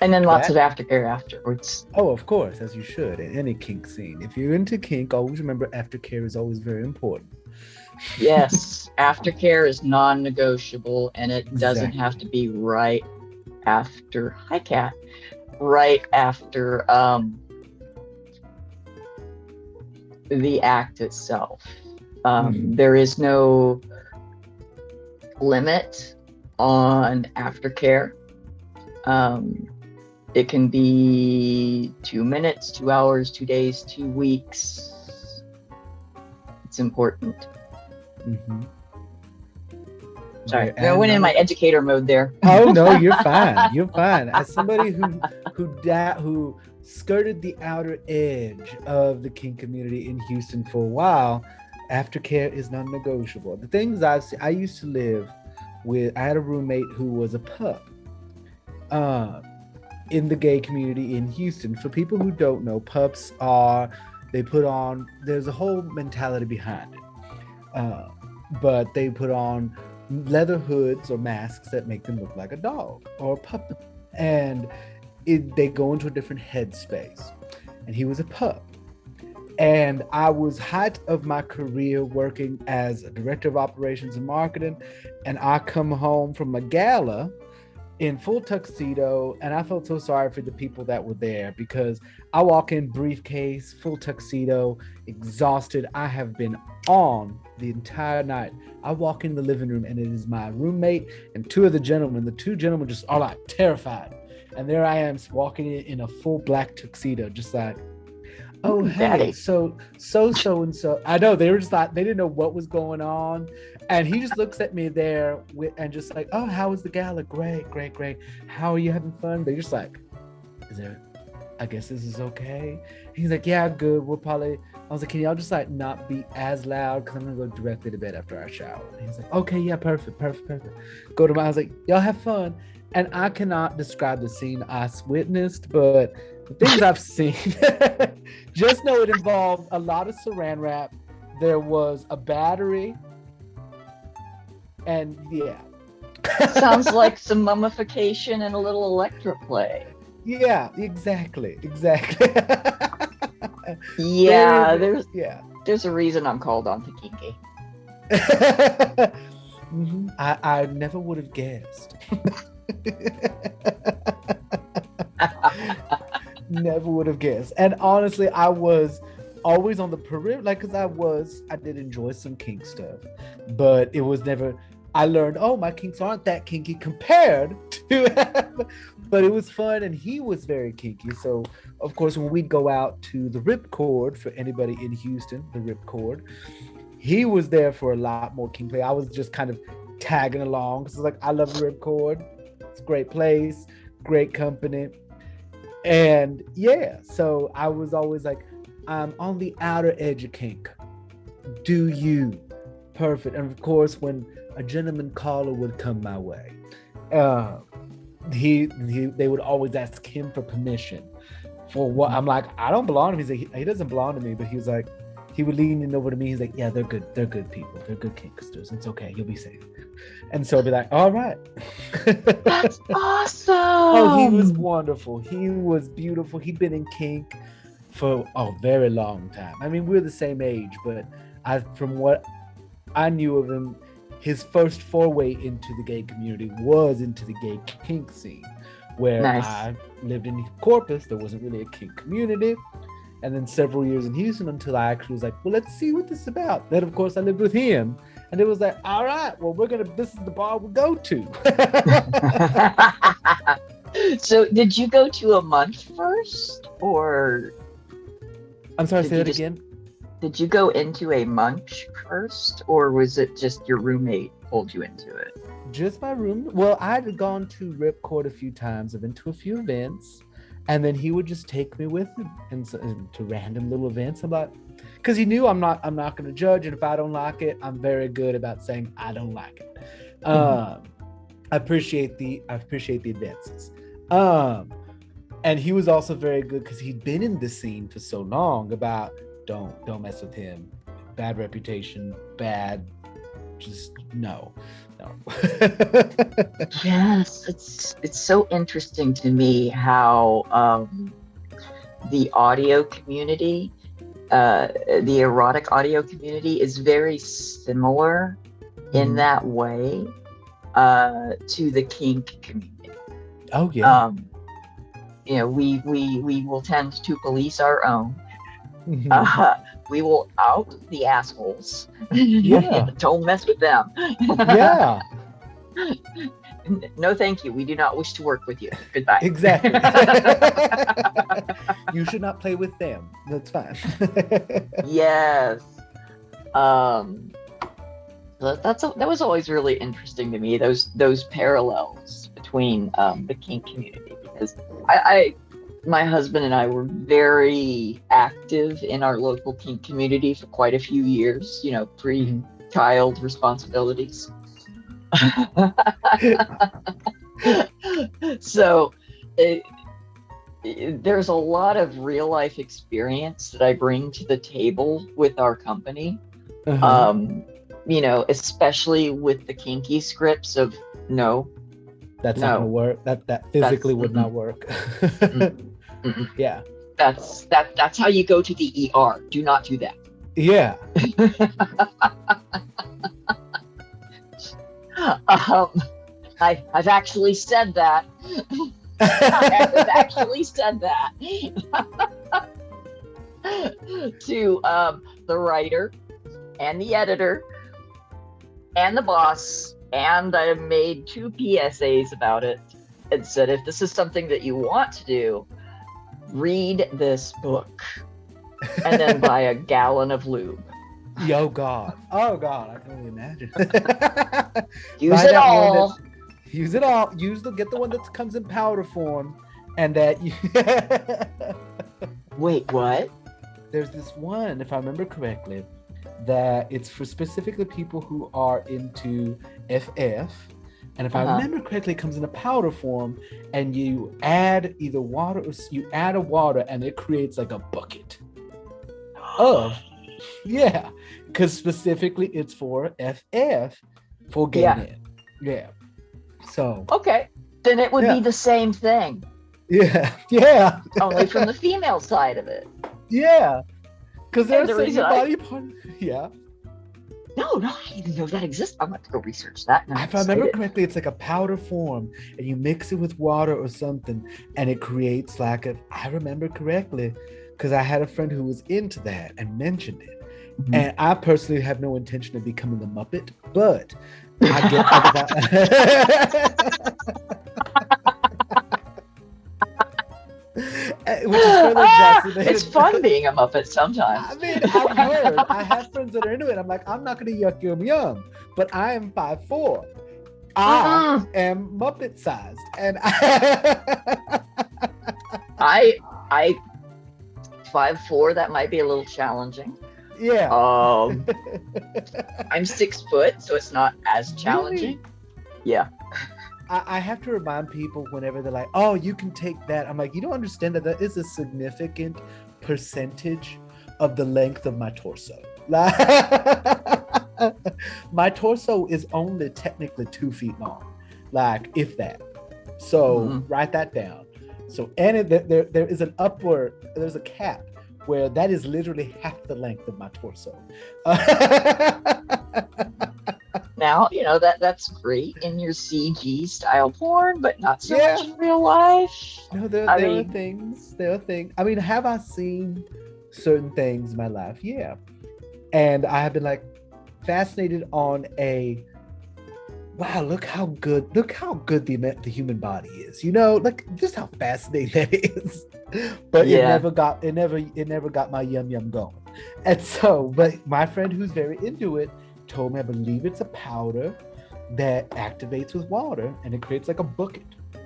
And then lots of aftercare afterwards. Oh, of course, as you should in any kink scene. If you're into kink, always remember aftercare is always very important. Yes, aftercare is non-negotiable, and it doesn't have to be right after, hi cat, right after the act itself. There is no limit on aftercare. It can be 2 minutes, 2 hours, 2 days, 2 weeks. It's important. Sorry, I went in my educator mode there. Oh no, you're fine. You're fine. As somebody who skirted the outer edge of the kink community in Houston for a while, aftercare is non-negotiable. The things I used to live with, I had a roommate who was a pup in the gay community in Houston. For people who don't know, pups there's a whole mentality behind it. But they put on leather hoods or masks that make them look like a dog or a puppy. And they go into a different headspace. And he was a pup. And I was height of my career working as a director of operations and marketing. And I come home from a gala in full tuxedo, and I felt so sorry for the people that were there because I walk in briefcase, full tuxedo, exhausted. I have been on the entire night. I walk in the living room and it is my roommate and 2 of the gentlemen. The 2 gentlemen just are like terrified. And there I am walking in a full black tuxedo, just like, oh, hey, Daddy. so. I know, they were just like, they didn't know what was going on. And he just looks at me there and just like, oh, how was the gala? Great. How are you having fun? They're just like, I guess this is okay. He's like, yeah, good. I was like, can y'all just like not be as loud? Cause I'm gonna go directly to bed after I shower. And he's like, okay, yeah, perfect. Go to I was like, y'all have fun. And I cannot describe the scene I witnessed, but the things I've seen, just know it involved a lot of saran wrap. There was a battery. And yeah. Sounds like some mummification and a little electroplay. Yeah, exactly. Yeah, there's a reason I'm called Auntie Kinky. I never would have guessed. Never would have guessed. And honestly, I was always on the periphery, like, because I did enjoy some kink stuff, but it was never, I learned, oh, my kinks aren't that kinky compared to, but it was fun, and he was very kinky. So, of course, when we'd go out to the Ripcord, for anybody in Houston, the Ripcord, he was there for a lot more kink play. I was just kind of tagging along, because like, I love the Ripcord. It's a great place, great company. And yeah, so I was always like, I'm on the outer edge of kink. Do you? Perfect. And of course, when a gentleman caller would come my way, they would always ask him for permission for what. I'm like, I don't belong to him. He's like, he doesn't belong to me, but he was like, he would lean in over to me. He's like, yeah, they're good people. They're good kinksters. It's okay. You'll be safe. And so I'd be like, all right. That's awesome. Oh, he was wonderful. He was beautiful. He'd been in kink for a very long time. I mean, we're the same age, but from what I knew of him, his first foray into the gay community was into the gay kink scene, where I lived in Corpus. There wasn't really a kink community. and then several years in Houston until I actually was like, well, let's see what this is about. Then, of course, I lived with him, and it was like, all right, well, this is the bar we'll go to. So did you go to a month first, or I'm sorry, did say you that just again. did you go into a munch first, or was it just your roommate pulled you into it? Just my room. Well, I'd gone to Ripcord a few times. I've been to a few events, and then he would just take me with him and to random little events. I'm like, because he knew I'm not going to judge, and if I don't like it, I'm very good about saying I don't like it. I appreciate the advances. And he was also very good because he'd been in the scene for so long about don't mess with him, bad reputation, bad, just no. Yes, it's so interesting to me how the audio community, the erotic audio community, is very similar in that way to the kink community. Oh yeah. We will tend to police our own. We will out the assholes. Yeah. Don't mess with them. Yeah. No, thank you. We do not wish to work with you. Goodbye. Exactly. You should not play with them. That's fine. Yes. That was always really interesting to me. Those parallels between the kink community, because my husband and I were very active in our local kink community for quite a few years, pre-child responsibilities. So there's a lot of real life experience that I bring to the table with our company. Especially with the kinky scripts of no. That's not gonna work. That physically would not work. Yeah. That's how you go to the ER. Do not do that. Yeah. I've actually said that. I've actually said that to the writer and the editor and the boss, and I made 2 PSAs about it and said, if this is something that you want to do, read this book and then buy a gallon of lube. Oh God, I can only imagine. Use it all. Get the one that comes in powder form, and that you Wait, what? There's this one, if I remember correctly, that it's for specifically people who are into FF, and if I remember correctly, it comes in a powder form, and you add either water or you add a water, and it creates like a bucket of because specifically it's for FF, for gay men. Yeah. So okay, then it would be the same thing. Yeah. Only from the female side of it. Yeah. Because there's a body part. Yeah. No, I didn't know that exists. I'm going to go research that. If I remember correctly, it's like a powder form, and you mix it with water or something, and it creates like I remember correctly, because I had a friend who was into that and mentioned it. Mm-hmm. And I personally have no intention of becoming a Muppet, but I get which is further exacerbated. It's fun being a Muppet sometimes. I mean, I've heard. I have friends that are into it. I'm like, I'm not going to yuck yum, but I am 5'4". I am Muppet sized, and I 5'4". That might be a little challenging. Yeah. I'm 6 foot, so it's not as challenging. Really? Yeah. I have to remind people whenever they're like, oh, you can take that. I'm like, you don't understand that is a significant percentage of the length of my torso. My torso is only technically 2 feet long, like if that. So write that down. So, and there is there's a cap where that is literally half the length of my torso. Now, that's great in your CG style porn, but not so much in real life. No, there are things. I mean, have I seen certain things in my life. Yeah. And I have been like fascinated on a wow, look how good the human body is. Like just how fascinating that is. But Yeah. it never got my yum yum going. And so, but my friend who's very into it told me I believe it's a powder that activates with water and it creates like a bucket. If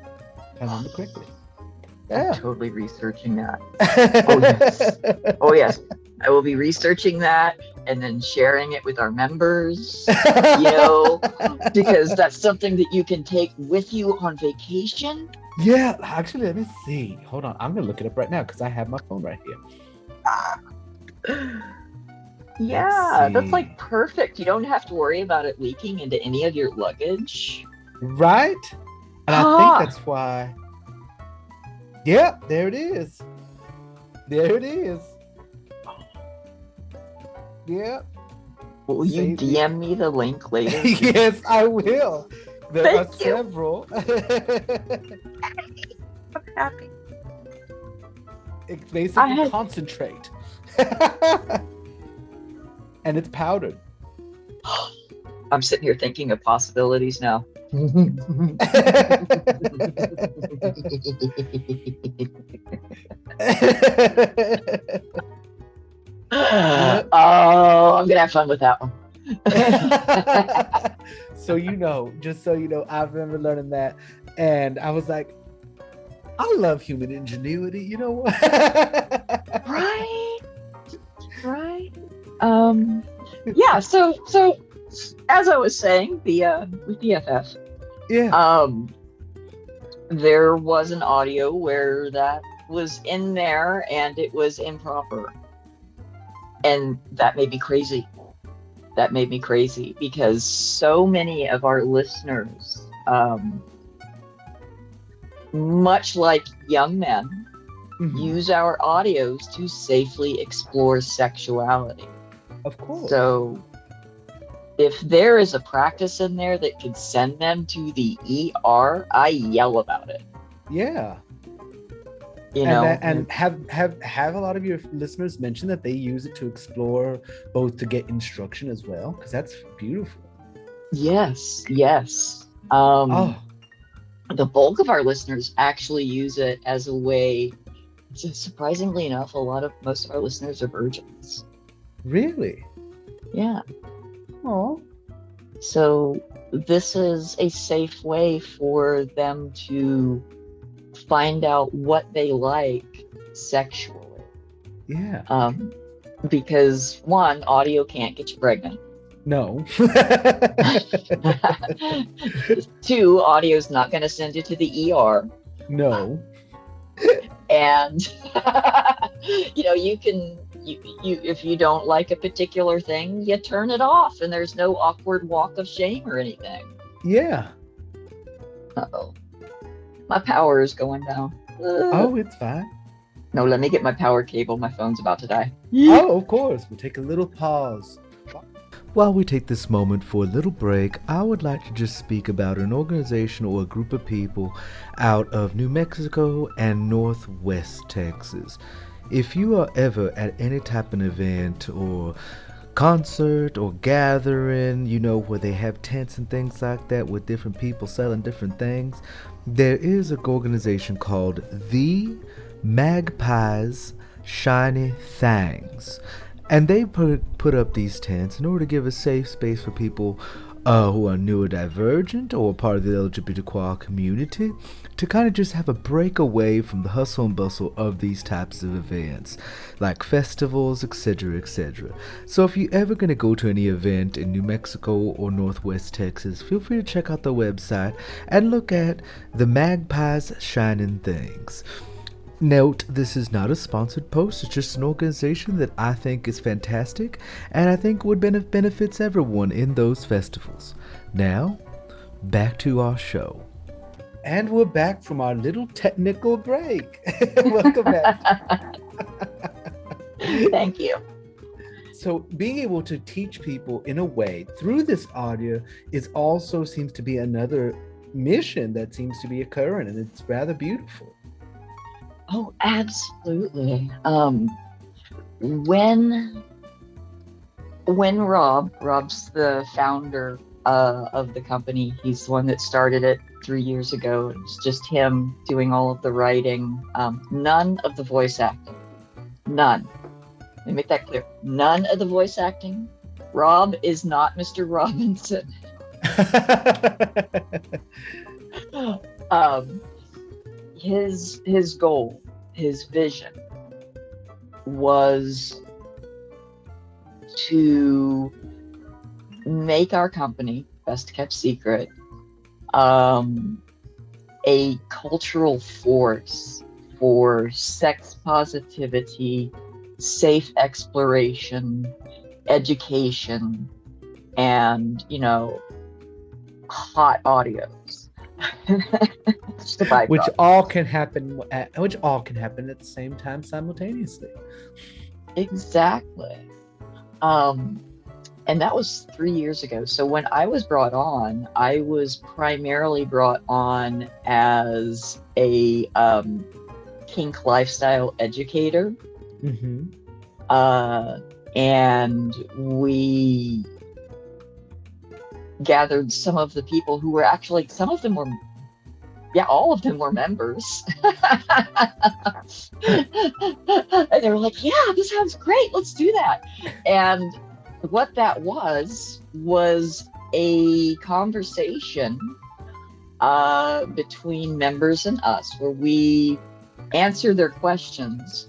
I remember correctly. I'm Yeah. totally researching that. Oh, yes. Oh, yes. I will be researching that and then sharing it with our members, because that's something that you can take with you on vacation. Yeah, actually, let me see. Hold on. I'm going to look it up right now because I have my phone right here. Yeah, that's like perfect. You don't have to worry about it leaking into any of your luggage. Right? And I think that's why. Yeah, there it is. There it is. Yeah. Will you DM me the link later? Yes, I will. There are Thank you. several. I'm happy. It's basically concentrate. And it's powdered. I'm sitting here thinking of possibilities now. Oh, I'm gonna have fun with that one. So just so you know, I remember learning that, and I was like, I love human ingenuity. You know what? Right. Yeah. So as I was saying, with BFF, yeah, there was an audio where that was in there and it was improper, and that made me crazy. Because so many of our listeners, much like young men, use our audios to safely explore sexuality. Of course. So if there is a practice in there that could send them to the ER, I yell about it. Yeah. And have a lot of your listeners mention that they use it to explore, both to get instruction as well, because that's beautiful. Yes. The bulk of our listeners actually use it as a way. Surprisingly enough, most of our listeners are virgins. Really? Yeah. Oh. So this is a safe way for them to find out what they like sexually. Yeah. Because one, audio can't get you pregnant. No. Two, audio's not going to send you to the ER. No. And you can if you don't like a particular thing, you turn it off, and there's no awkward walk of shame or anything. Yeah. Uh-oh. My power is going down. Oh, it's fine. No, let me get my power cable. My phone's about to die. Oh, of course. We'll take a little pause. While we take this moment for a little break, I would like to just speak about an organization or a group of people out of New Mexico and Northwest Texas. If you are ever at any type of event or concert or gathering, where they have tents and things like that with different people selling different things, there is an organization called The Magpies Shiny Things. And they put up these tents in order to give a safe space for people who are neurodivergent or part of the LGBTQI community to kind of just have a break away from the hustle and bustle of these types of events, like festivals, etc., etc. So if you're ever going to go to any event in New Mexico or Northwest Texas, feel free to check out the website and look at the Magpies Shining Things. Note, this is not a sponsored post, it's just an organization that I think is fantastic and I think would benefits everyone in those festivals. Now, back to our show. And we're back from our little technical break. Welcome back. Thank you. So being able to teach people in a way through this audio also seems to be another mission that seems to be occurring, and it's rather beautiful. Oh, absolutely. when Rob's the founder of the company. He's the one that started it 3 years ago. It was just him doing all of the writing, none of the voice acting. None. Let me make that clear. None of the voice acting. Rob is not Mr. Robinson. His goal, his vision was to make our company, Best Kept Secret, a cultural force for sex positivity, safe exploration, education, and, hot audios. which all can happen at the same time simultaneously. Exactly. And that was 3 years ago. So when I was brought on, I was primarily brought on as a kink lifestyle educator. Mm-hmm. And we gathered some of the people who were actually, all of them were members. And they were like, yeah, this sounds great. Let's do that. And what that was a conversation between members and us, where we answer their questions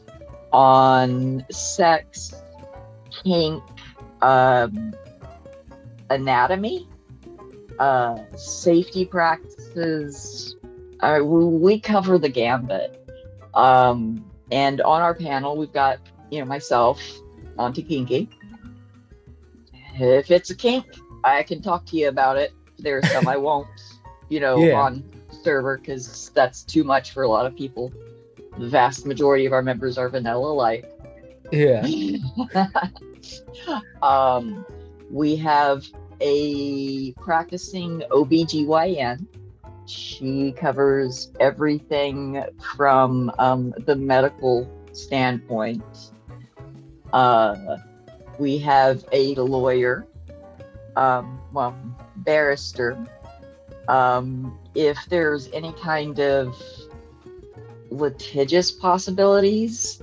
on sex, kink, anatomy, safety practices. We cover the gambit. And on our panel, we've got, myself, Auntie Kinky. If it's a kink, I can talk to you about it. There's some I won't, on server, because that's too much for a lot of people. The vast majority of our members are vanilla light. Yeah. We have a practicing OBGYN. She covers everything from the medical standpoint. We have a lawyer, barrister. If there's any kind of litigious possibilities,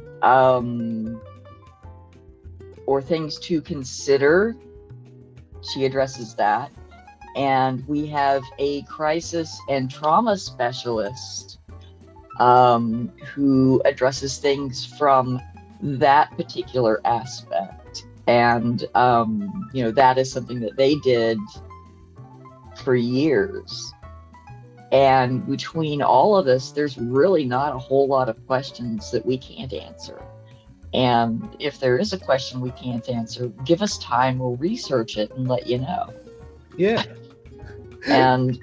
or things to consider, she addresses that. And we have a crisis and trauma specialist who addresses things from that particular aspect. And, that is something that they did for years. And between all of us, there's really not a whole lot of questions that we can't answer. And if there is a question we can't answer, give us time, we'll research it and let you know. Yeah. And,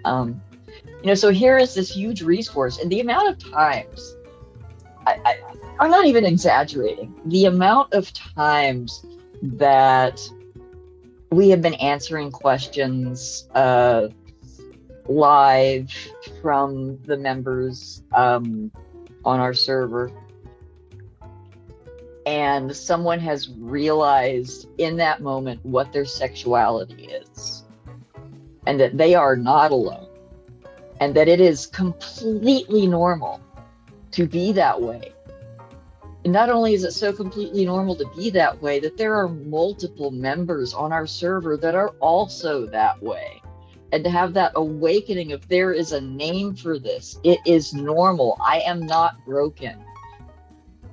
so here is this huge resource, and the amount of times, I'm not even exaggerating, the amount of times that we have been answering questions live from the members on our server, and someone has realized in that moment what their sexuality is, and that they are not alone, and that it is completely normal to be that way. And not only is it so completely normal to be that way, that there are multiple members on our server that are also that way. And to have that awakening of there is a name for this. It is normal. I am not broken.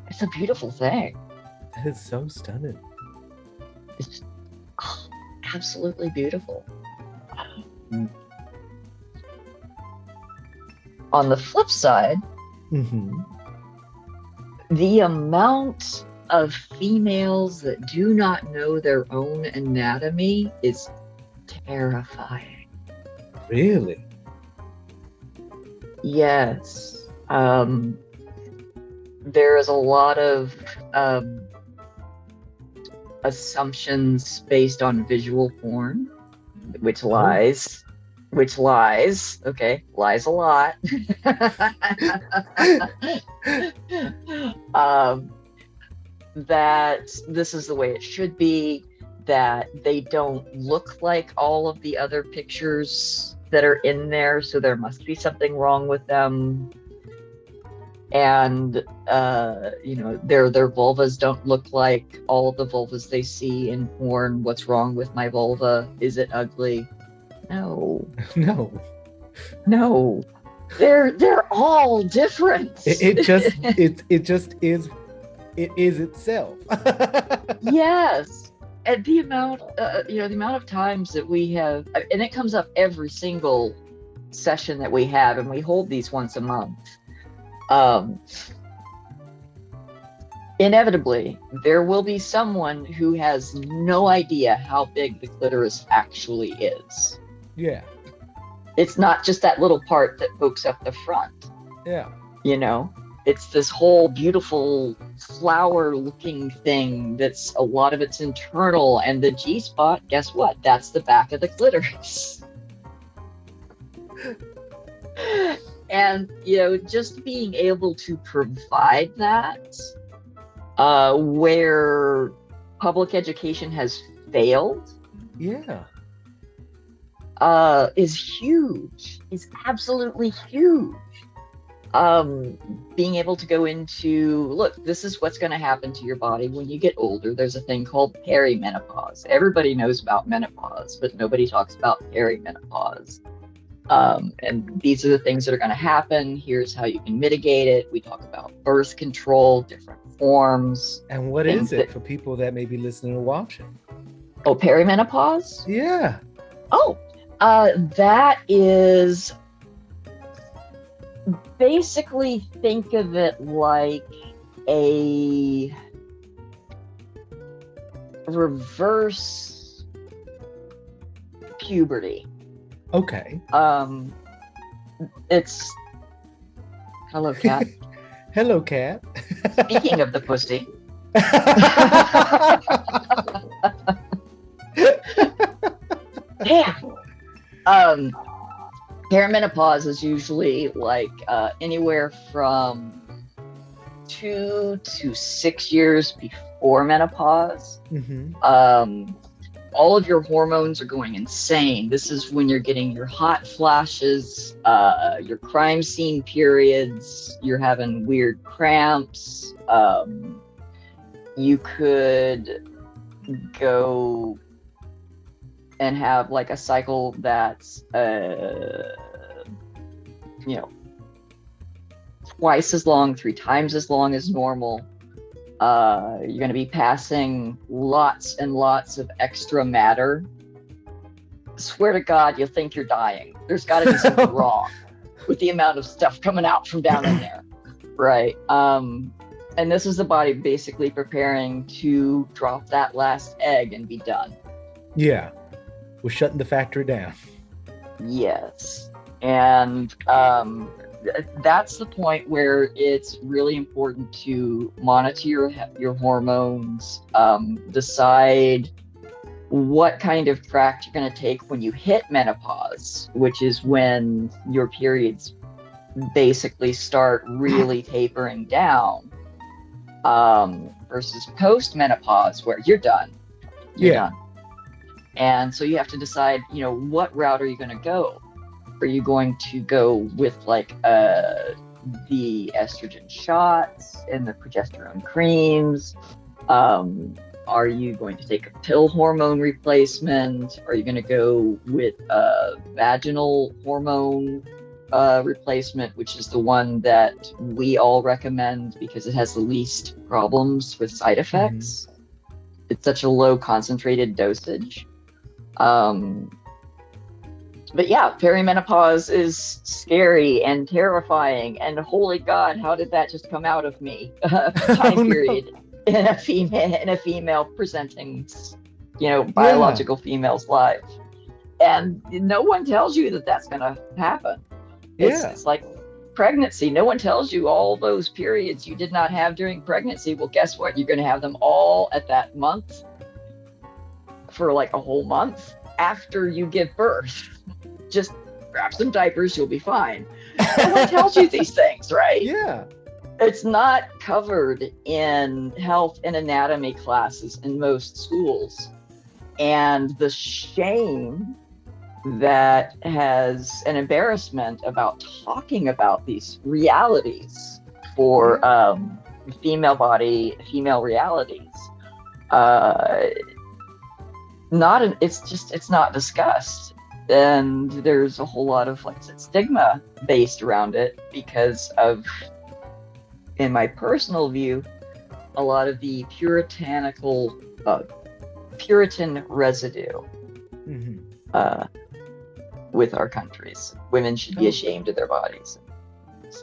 It's a beautiful thing. It's so stunning. It's absolutely beautiful. On the flip side, Mm-hmm. the amount of females that do not know their own anatomy is terrifying. Really? Yes. There is a lot of assumptions based on visual porn, which lies. Okay, lies a lot. that this is the way it should be, that they don't look like all of the other pictures that are in there, so there must be something wrong with them. And their vulvas don't look like all of the vulvas they see in porn. What's wrong with my vulva? Is it ugly? No. No. They're all different. It just is. It is itself. Yes. And the amount of times that we have, and it comes up every single session that we have, and we hold these once a month. Inevitably, there will be someone who has no idea how big the clitoris actually is. Yeah. It's not just that little part that pokes up the front. Yeah. It's this whole beautiful flower-looking thing that's a lot of it's internal, and the G-spot, guess what? That's the back of the clitoris. And, just being able to provide that, where public education has failed, yeah, is huge. Is absolutely huge. Being able to go into, look, this is what's going to happen to your body when you get older. There's a thing called perimenopause. Everybody knows about menopause, but nobody talks about perimenopause. And these are the things that are going to happen. Here's how you can mitigate it. We talk about birth control, different forms. And what is it for people that may be listening or watching? Oh, perimenopause? Yeah. Oh, that is... Basically, think of it like a reverse puberty. Okay. It's hello, cat. Hello, cat. Speaking of the pussy. Yeah. Perimenopause is usually like anywhere from 2 to 6 years before menopause. Mm-hmm. All of your hormones are going insane. This is when you're getting your hot flashes, your crime scene periods, you're having weird cramps. You could go and have like a cycle that's twice as long, 3 times as long as normal. You're going to be passing lots and lots of extra matter. Swear to God, you'll think you're dying. There's got to be something wrong with the amount of stuff coming out from down in there, right? And this is the body basically preparing to drop that last egg and be done. Yeah. We're shutting the factory down. Yes. And that's the point where it's really important to monitor your hormones, decide what kind of track you're going to take when you hit menopause, which is when your periods basically start really tapering down, versus post-menopause where you're done. You're done. And so you have to decide, what route are you going to go? Are you going to go with like the estrogen shots and the progesterone creams? Are you going to take a pill hormone replacement? Are you going to go with a vaginal hormone replacement, which is the one that we all recommend because it has the least problems with side effects? Mm-hmm. It's such a low concentrated dosage. But yeah, perimenopause is scary and terrifying, and holy God, how did that just come out of me? Time period in a female presenting, biological female's life, and no one tells you that that's gonna happen. It's like pregnancy. No one tells you all those periods you did not have during pregnancy. Well, guess what? You're gonna have them all at that month. For like a whole month after you give birth. Just grab some diapers, you'll be fine. No one tells you these things, right? Yeah. It's not covered in health and anatomy classes in most schools. And the shame that has an embarrassment about talking about these realities for female body, female realities. It's not discussed. And there's a whole lot of, like I said, stigma based around it because of, in my personal view, a lot of the Puritan residue with our countries. Women should be ashamed of their bodies.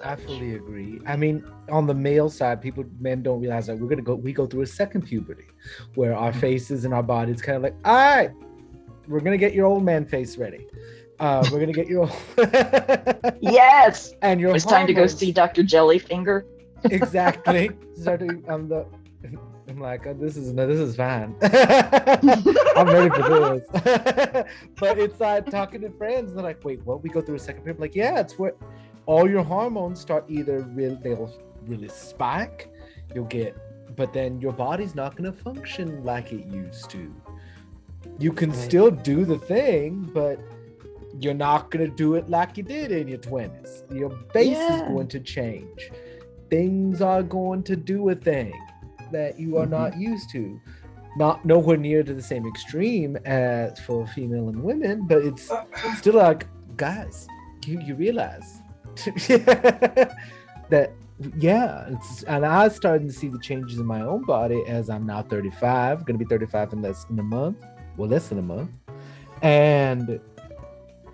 I fully agree. I mean, on the male side, men don't realize that we go through a second puberty where our faces and our bodies kind of like, all right, we're going to get your old man face ready. We're going to get your old... Yes. And your it's time to go see Dr. Jellyfinger. Exactly. I'm like, oh, this is fine. I'm ready for this. But it's like talking to friends, and they're like, wait, what? We go through a second period? Like, yeah, it's where all your hormones start they'll really spike. But then your body's not going to function like it used to. You can still do the thing, but you're not going to do it like you did in your 20s. Your base is going to change. Things are going to do a thing that you are not used to. Not nowhere near to the same extreme as for female and women, but it's still like, guys, you realize that, and I started to see the changes in my own body as I'm now 35, going to be 35 less than a month. And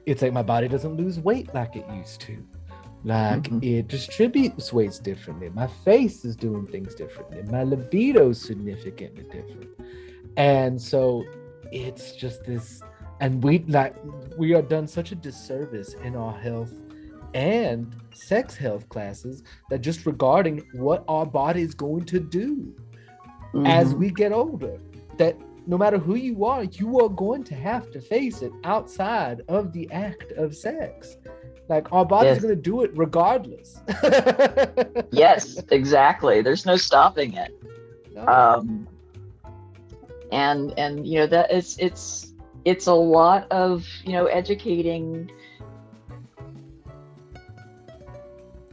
it's like my body doesn't lose weight like it used to. Like it distributes weights differently. My face is doing things differently. My libido is significantly different. And so it's just this, and we are done such a disservice in our health and sex health classes that just regarding what our body is going to do as we get older, that no matter who you are going to have to face it outside of the act of sex. Like our body's going to do it regardless. Yes, exactly. There's no stopping it. No. And that it's a lot of, educating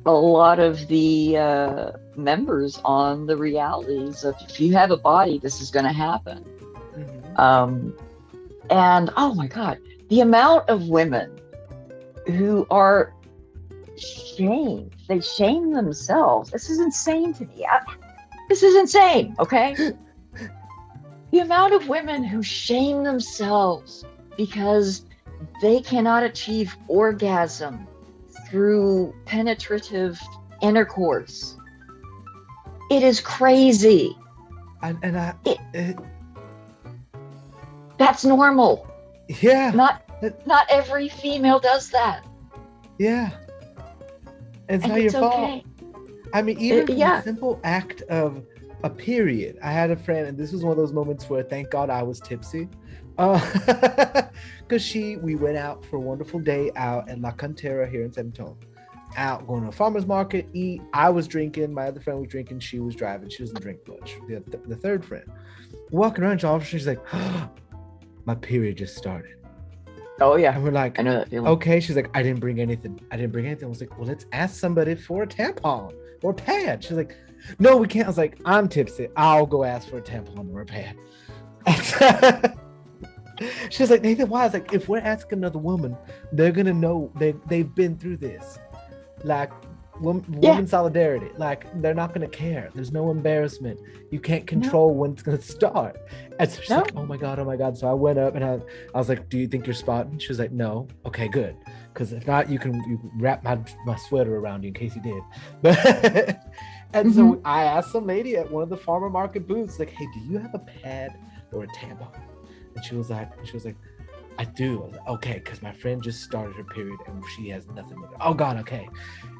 a lot of the members on the realities of, if you have a body, this is going to happen. And oh my God, the amount of women who are shamed, they shame themselves. This is insane to me. This is insane, okay? The amount of women who shame themselves because they cannot achieve orgasm through penetrative intercourse. It is crazy. That's normal. Yeah. Not every female does that. Yeah. It's not your fault. Okay. I mean, even the simple act of a period. I had a friend, and this was one of those moments where, thank God, I was tipsy. Because we went out for a wonderful day out at La Cantera here in San Antonio. Out going to a farmer's market, eat. I was drinking. My other friend was drinking. She was driving. She doesn't drink much. The third friend. Walking around, she's like, my period just started. Oh, yeah. And we're like, I know that feeling. Okay. She's like, I didn't bring anything. I was like, well, let's ask somebody for a tampon or a pad. She's like, no, we can't. I was like, I'm tipsy. I'll go ask for a tampon or a pad. She's like, Nathan, why? I was like, if we're asking another woman, they're going to know they've been through this. Like, woman solidarity. Like, they're not going to care. There's no embarrassment. You can't control when it's going to start. And so she's like, oh my God. So I went up and I was like, do you think you're spotting? She was like, no. Okay, good. Because if not, you can wrap my sweater around you in case you did. But and so I asked some lady at one of the farmer market booths, like, hey, do you have a pad or a tampon? And she was like, I do. I was like, okay, because my friend just started her period and she has nothing with her. Oh God, okay.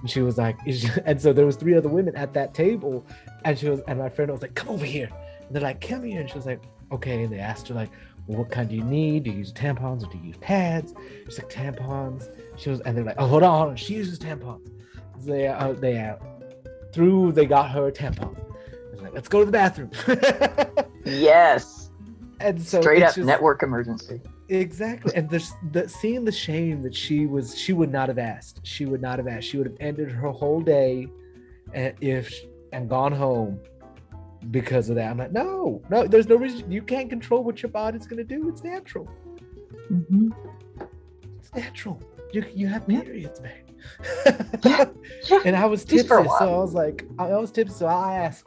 And she was like, and so there was 3 other women at that table, and my friend was like, come over here. And they're like, come here. And she was like, okay. And they asked her like, well, what kind do you need? Do you use tampons or do you use pads? She's like, tampons. And they're like, oh, hold on. She uses tampons. So through, they got her a tampon. It's like, let's go to the bathroom. Yes. And so Straight it's up just, network emergency. exactly. And there's seeing the shame that she would not have asked. She would not have asked. She would have ended her whole day and gone home because of that. I'm like, no, there's no reason. You can't control what your body's gonna do. It's natural. Mm-hmm. It's natural. You have periods, babe. Yeah. And I was tipsy, so I was like, I'll ask.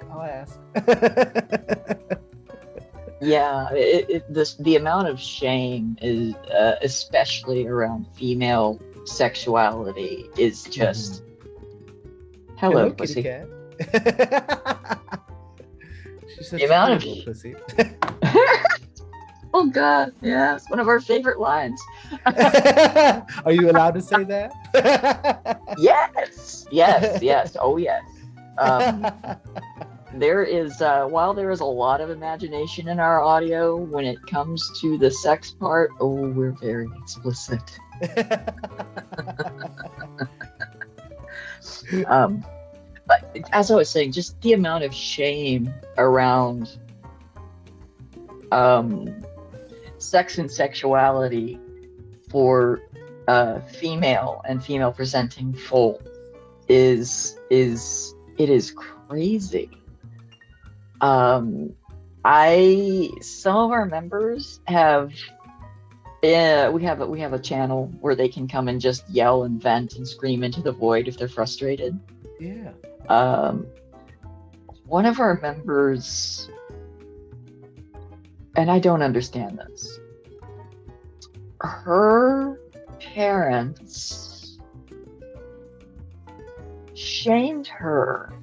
Yeah, the amount of shame is, especially around female sexuality, is just hello, kitty pussy. cat. She's such The amount a of little pussy. Oh God, yeah, it's one of our favorite lines. Are you allowed to say that? Yes. Oh yes. There is, while there is a lot of imagination in our audio, when it comes to the sex part, we're very explicit. But as I was saying, just the amount of shame around sex and sexuality for female and female presenting folk is crazy. Some of our members have we have a channel where they can come and just yell and vent and scream into the void if they're frustrated. Yeah. One of our members, and I don't understand this, her parents shamed her.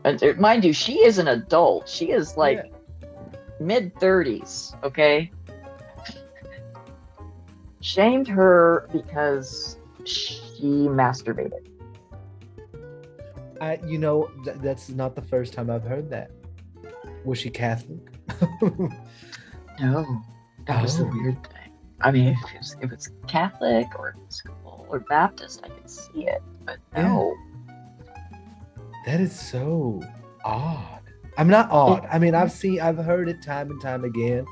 And mind you, she is an adult. She is like mid-30s, okay? Shamed her because she masturbated. That's not the first time I've heard that. Was she Catholic? No, that was the weird thing. I mean, if it's Catholic or Episcopal or Baptist, I can see it, but no. Yeah. That is so odd. I'm not odd. I mean, I've heard it time and time again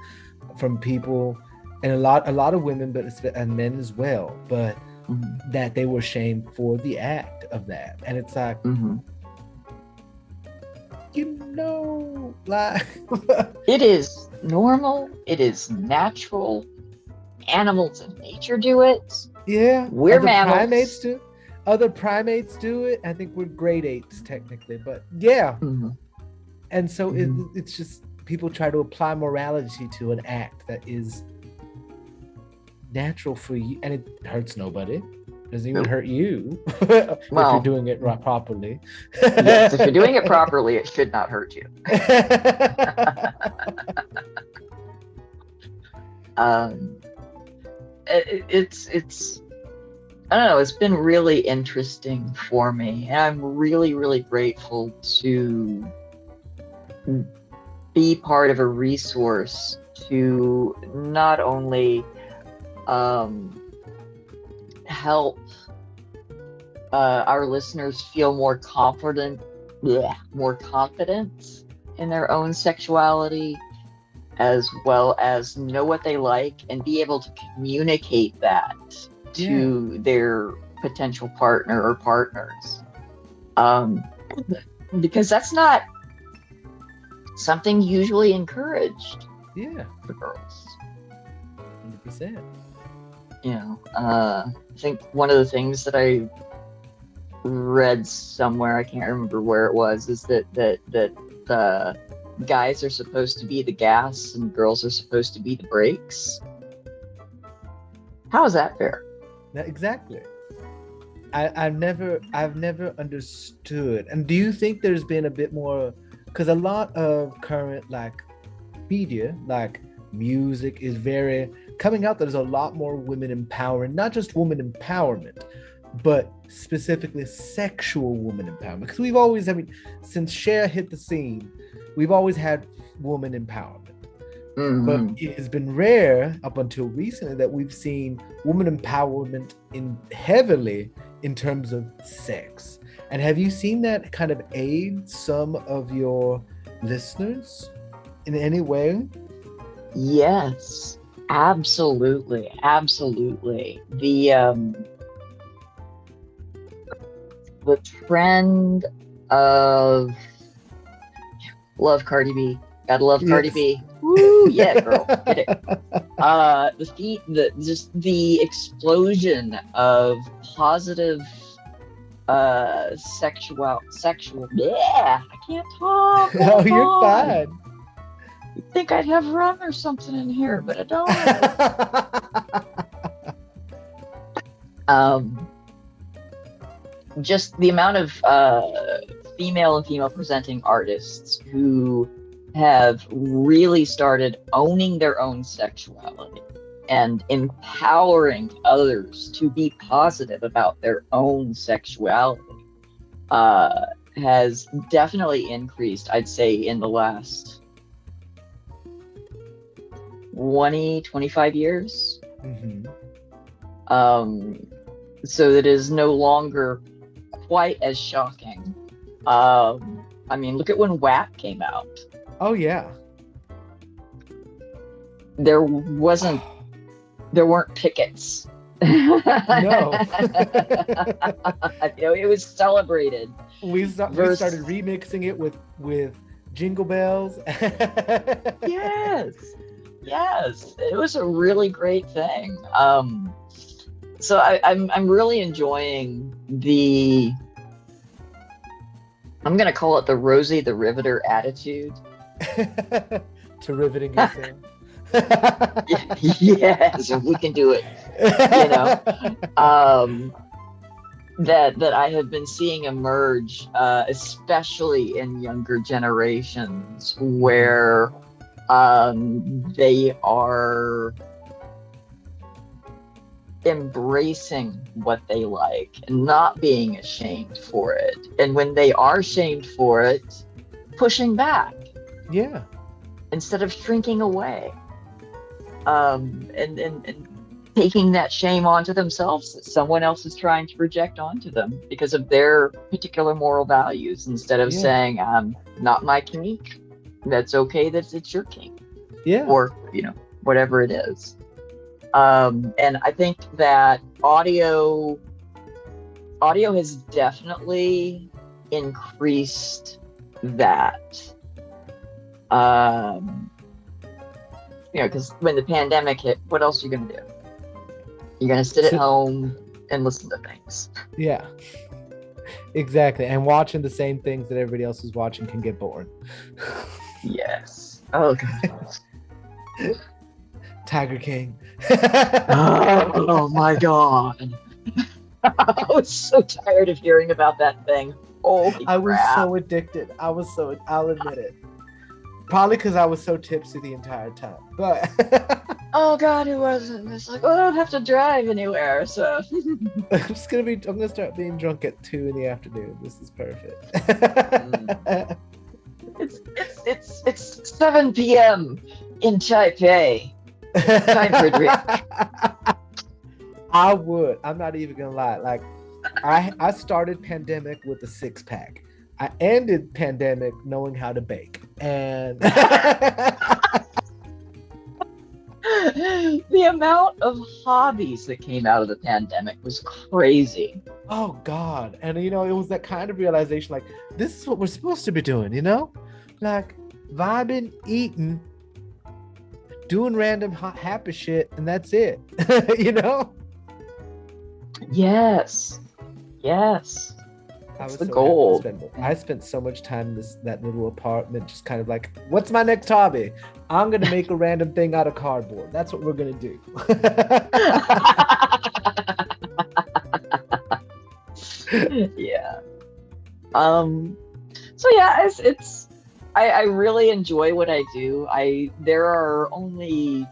from people, and a lot of women, and men as well, but that they were shamed for the act of that. And it's like, like it is normal, it is natural. Animals in nature do it. Yeah. We're mammals. Other primates do it. I think we're great apes technically, but yeah. And so it's just people try to apply morality to an act that is natural for you, and it hurts nobody. It doesn't even hurt you if you're doing it properly. Yes, if you're doing it properly, it should not hurt you. It's I don't know, it's been really interesting for me, and I'm really, really grateful to be part of a resource to not only help our listeners feel more confident in their own sexuality, as well as know what they like and be able to communicate that to their potential partner or partners, because that's not something usually encouraged for girls. 100%. I think one of the things that I read somewhere, I can't remember where it was, is that guys are supposed to be the gas and girls are supposed to be the brakes. How is that fair? Exactly. I've never understood. And do you think there's been a bit more, because a lot of current media, music is very coming out, there's a lot more women empowering, not just women empowerment, but specifically sexual woman empowerment. Because we've always, since Cher hit the scene, we've always had woman empowerment. But it has been rare up until recently that we've seen woman empowerment heavily in terms of sex. And have you seen that kind of aid some of your listeners in any way? Yes, absolutely, absolutely. The trend of love Cardi B. Gotta love Cardi Yes. B. Woo, yeah, girl, get it. The explosion of positive sexual. Yeah, I can't talk. Oh Oh, my you're God. fine. You'd think I'd have rum or something in here, but I don't. Just the amount of female and female presenting artists who have really started owning their own sexuality and empowering others to be positive about their own sexuality has definitely increased, I'd say, in the last 25 years. Mm-hmm. So that is no longer quite as shocking. I mean, look at when WAP came out. Oh yeah. There weren't pickets. No. It was celebrated. We started remixing it with jingle bells. Yes, it was a really great thing. So I'm really enjoying I'm gonna call it the Rosie the Riveter attitude. To riveting yourself. Yes, we can do it. That I have been seeing emerge, especially in younger generations, where they are embracing what they like and not being ashamed for it. And when they are shamed for it, pushing back. Yeah. Instead of shrinking away. And taking that shame onto themselves that someone else is trying to project onto them because of their particular moral values, instead of saying, not my kink, that's okay, that it's your kink. Yeah. Or, whatever it is. And I think that audio has definitely increased that. Because when the pandemic hit, what else are you going to do? You're going to sit at home and listen to things. Yeah, exactly. And watching the same things that everybody else is watching can get boring. Yes. Oh, God. Tiger King. Oh, my God. I was so tired of hearing about that thing. Holy I was crap. so addicted. I'll admit it. Probably because I was so tipsy the entire time. But oh God, who wasn't? It's like, I don't have to drive anywhere, so I'm gonna start being drunk at 2 in the afternoon. This is perfect. It's 7 p.m. in Taipei. Time for a drink. I'm not even gonna lie. Like, I started pandemic with a 6-pack. I ended pandemic knowing how to bake. And the amount of hobbies that came out of the pandemic was crazy. Oh God. And it was that kind of realization, like, this is what we're supposed to be doing, like vibing, eating, doing random happy shit, and that's it. Yes. That's the goal. I spent so much time in that little apartment, just kind of like, what's my next hobby? I'm gonna make a random thing out of cardboard. That's what we're gonna do. Yeah. So yeah, I really enjoy what I do. There are only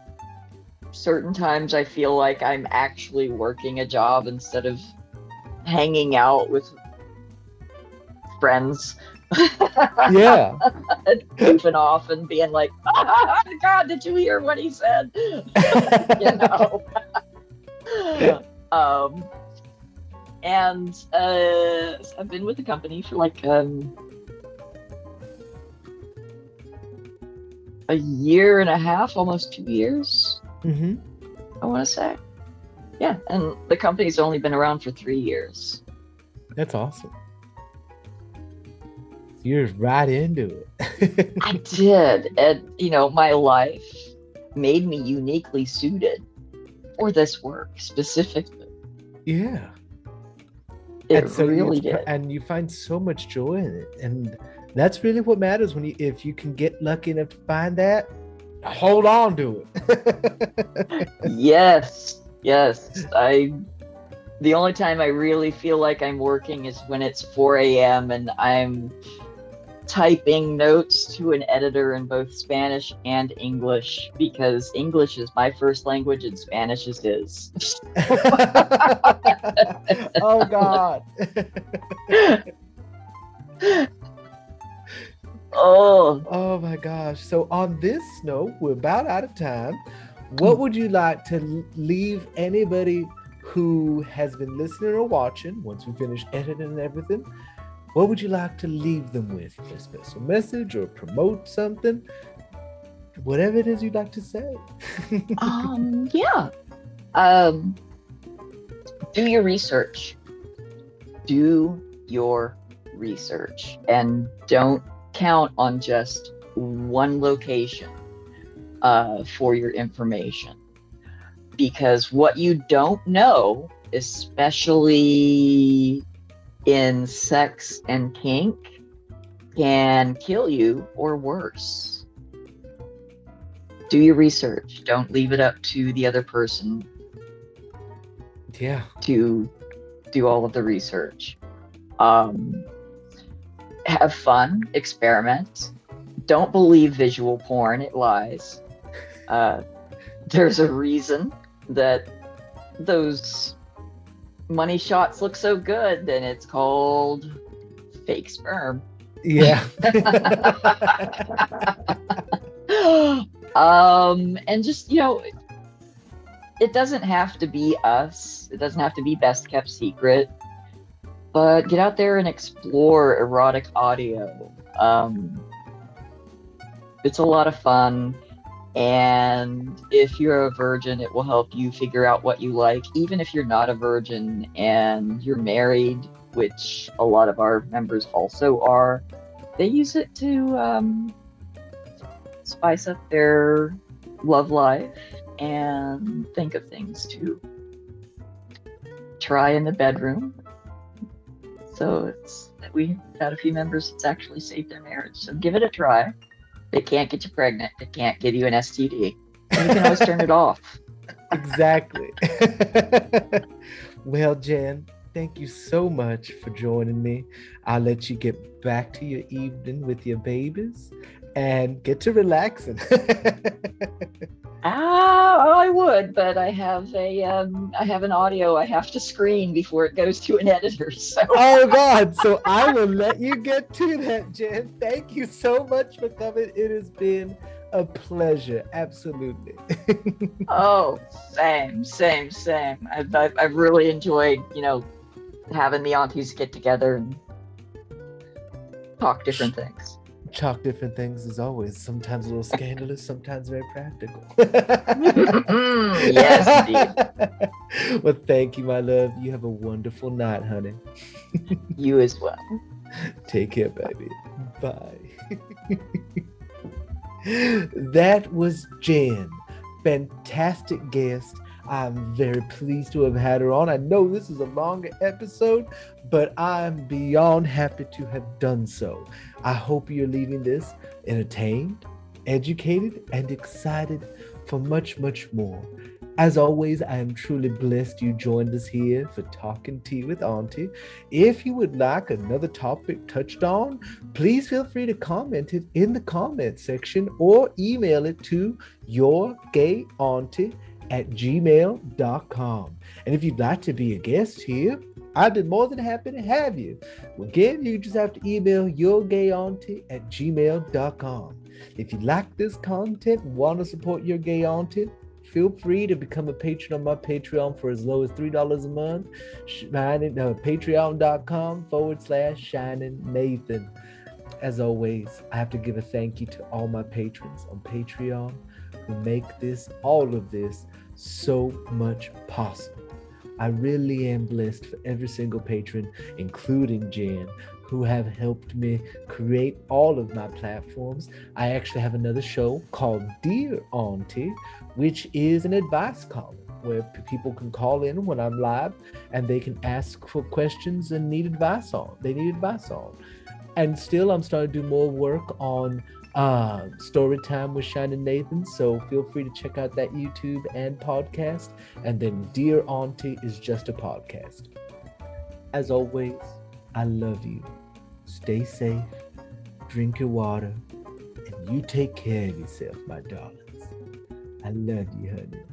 certain times I feel like I'm actually working a job instead of hanging out with friends. Yeah. Goofing off and being like, oh God, did you hear what he said? And I've been with the company for like a year and a half, almost 2 years, Mm-hmm. I want to say. Yeah, and the company's only been around for 3 years. That's awesome. You're right into it. I did. And, my life made me uniquely suited for this work specifically. Yeah. It And so really did. and you find so much joy in it. And that's really what matters if you can get lucky enough to find that, hold on to it. Yes. The only time I really feel like I'm working is when it's 4 a.m. and I'm typing notes to an editor in both Spanish and English, because English is my first language and Spanish is his. Oh God. Oh my gosh. So on this note, we're about out of time. What would you like to leave anybody who has been listening or watching once we finish editing and everything? What would you like to leave them with? A special message or promote something? Whatever it is you'd like to say. Yeah. Do your research. Do your research. And don't count on just one location for your information. Because what you don't know, especially in sex and kink, can kill you or worse. Do your research. Don't leave it up to the other person. Yeah. To do all of the research. Have fun. Experiment. Don't believe visual porn. It lies. There's a reason that those money shots look so good, and it's called fake sperm. Yeah. And just, it doesn't have to be us. It doesn't have to be Best Kept Secret. But get out there and explore erotic audio. It's a lot of fun. And if you're a virgin, it will help you figure out what you like. Even if you're not a virgin and you're married, which a lot of our members also are, they use it to spice up their love life and think of things to try in the bedroom. So we had a few members that's actually saved their marriage. So give it a try. They can't get you pregnant. They can't give you an STD. And you can always turn it off. Exactly. Well, Jen, thank you so much for joining me. I'll let you get back to your evening with your babies and get to relaxing. I would, but I have an audio I have to screen before it goes to an editor. So. Oh God! So I will let you get to that, Jen. Thank you so much for coming. It has been a pleasure. Absolutely. Oh, same. I've really enjoyed, having the aunties get together and talk different things. Talk different things as always. Sometimes a little scandalous, sometimes very practical. Yes, indeed. Well, thank you, my love. You have a wonderful night, honey. You as well. Take care, baby. Bye. That was Jen. Fantastic guest. I'm very pleased to have had her on. I know this is a longer episode, but I'm beyond happy to have done so. I hope you're leaving this entertained, educated, and excited for much, much more. As always, I am truly blessed you joined us here for Talking Tea with Auntie. If you would like another topic touched on, please feel free to comment it in the comment section or email it to yourgayauntie@gmail.com. And if you'd like to be a guest here, I'd be more than happy to have you. Again, you just have to email yourgayauntie@gmail.com. If you like this content and want to support Your Gay Auntie, feel free to become a patron on my Patreon for as low as $3 a month. Patreon.com/Shining Nathan. As always, I have to give a thank you to all my patrons on Patreon who make all of this, so much possible. I really am blessed for every single patron, including Jenn, who have helped me create all of my platforms. I actually have another show called Dear Auntie, which is an advice column where people can call in when I'm live and they can ask for questions and need advice on. And still, I'm starting to do more work on story time with Shining Nathan, so feel free to check out that YouTube and podcast. And then Dear Auntie is just a podcast. As always, I love you. Stay safe, drink your water, and you take care of yourself, my darlings. I love you, honey.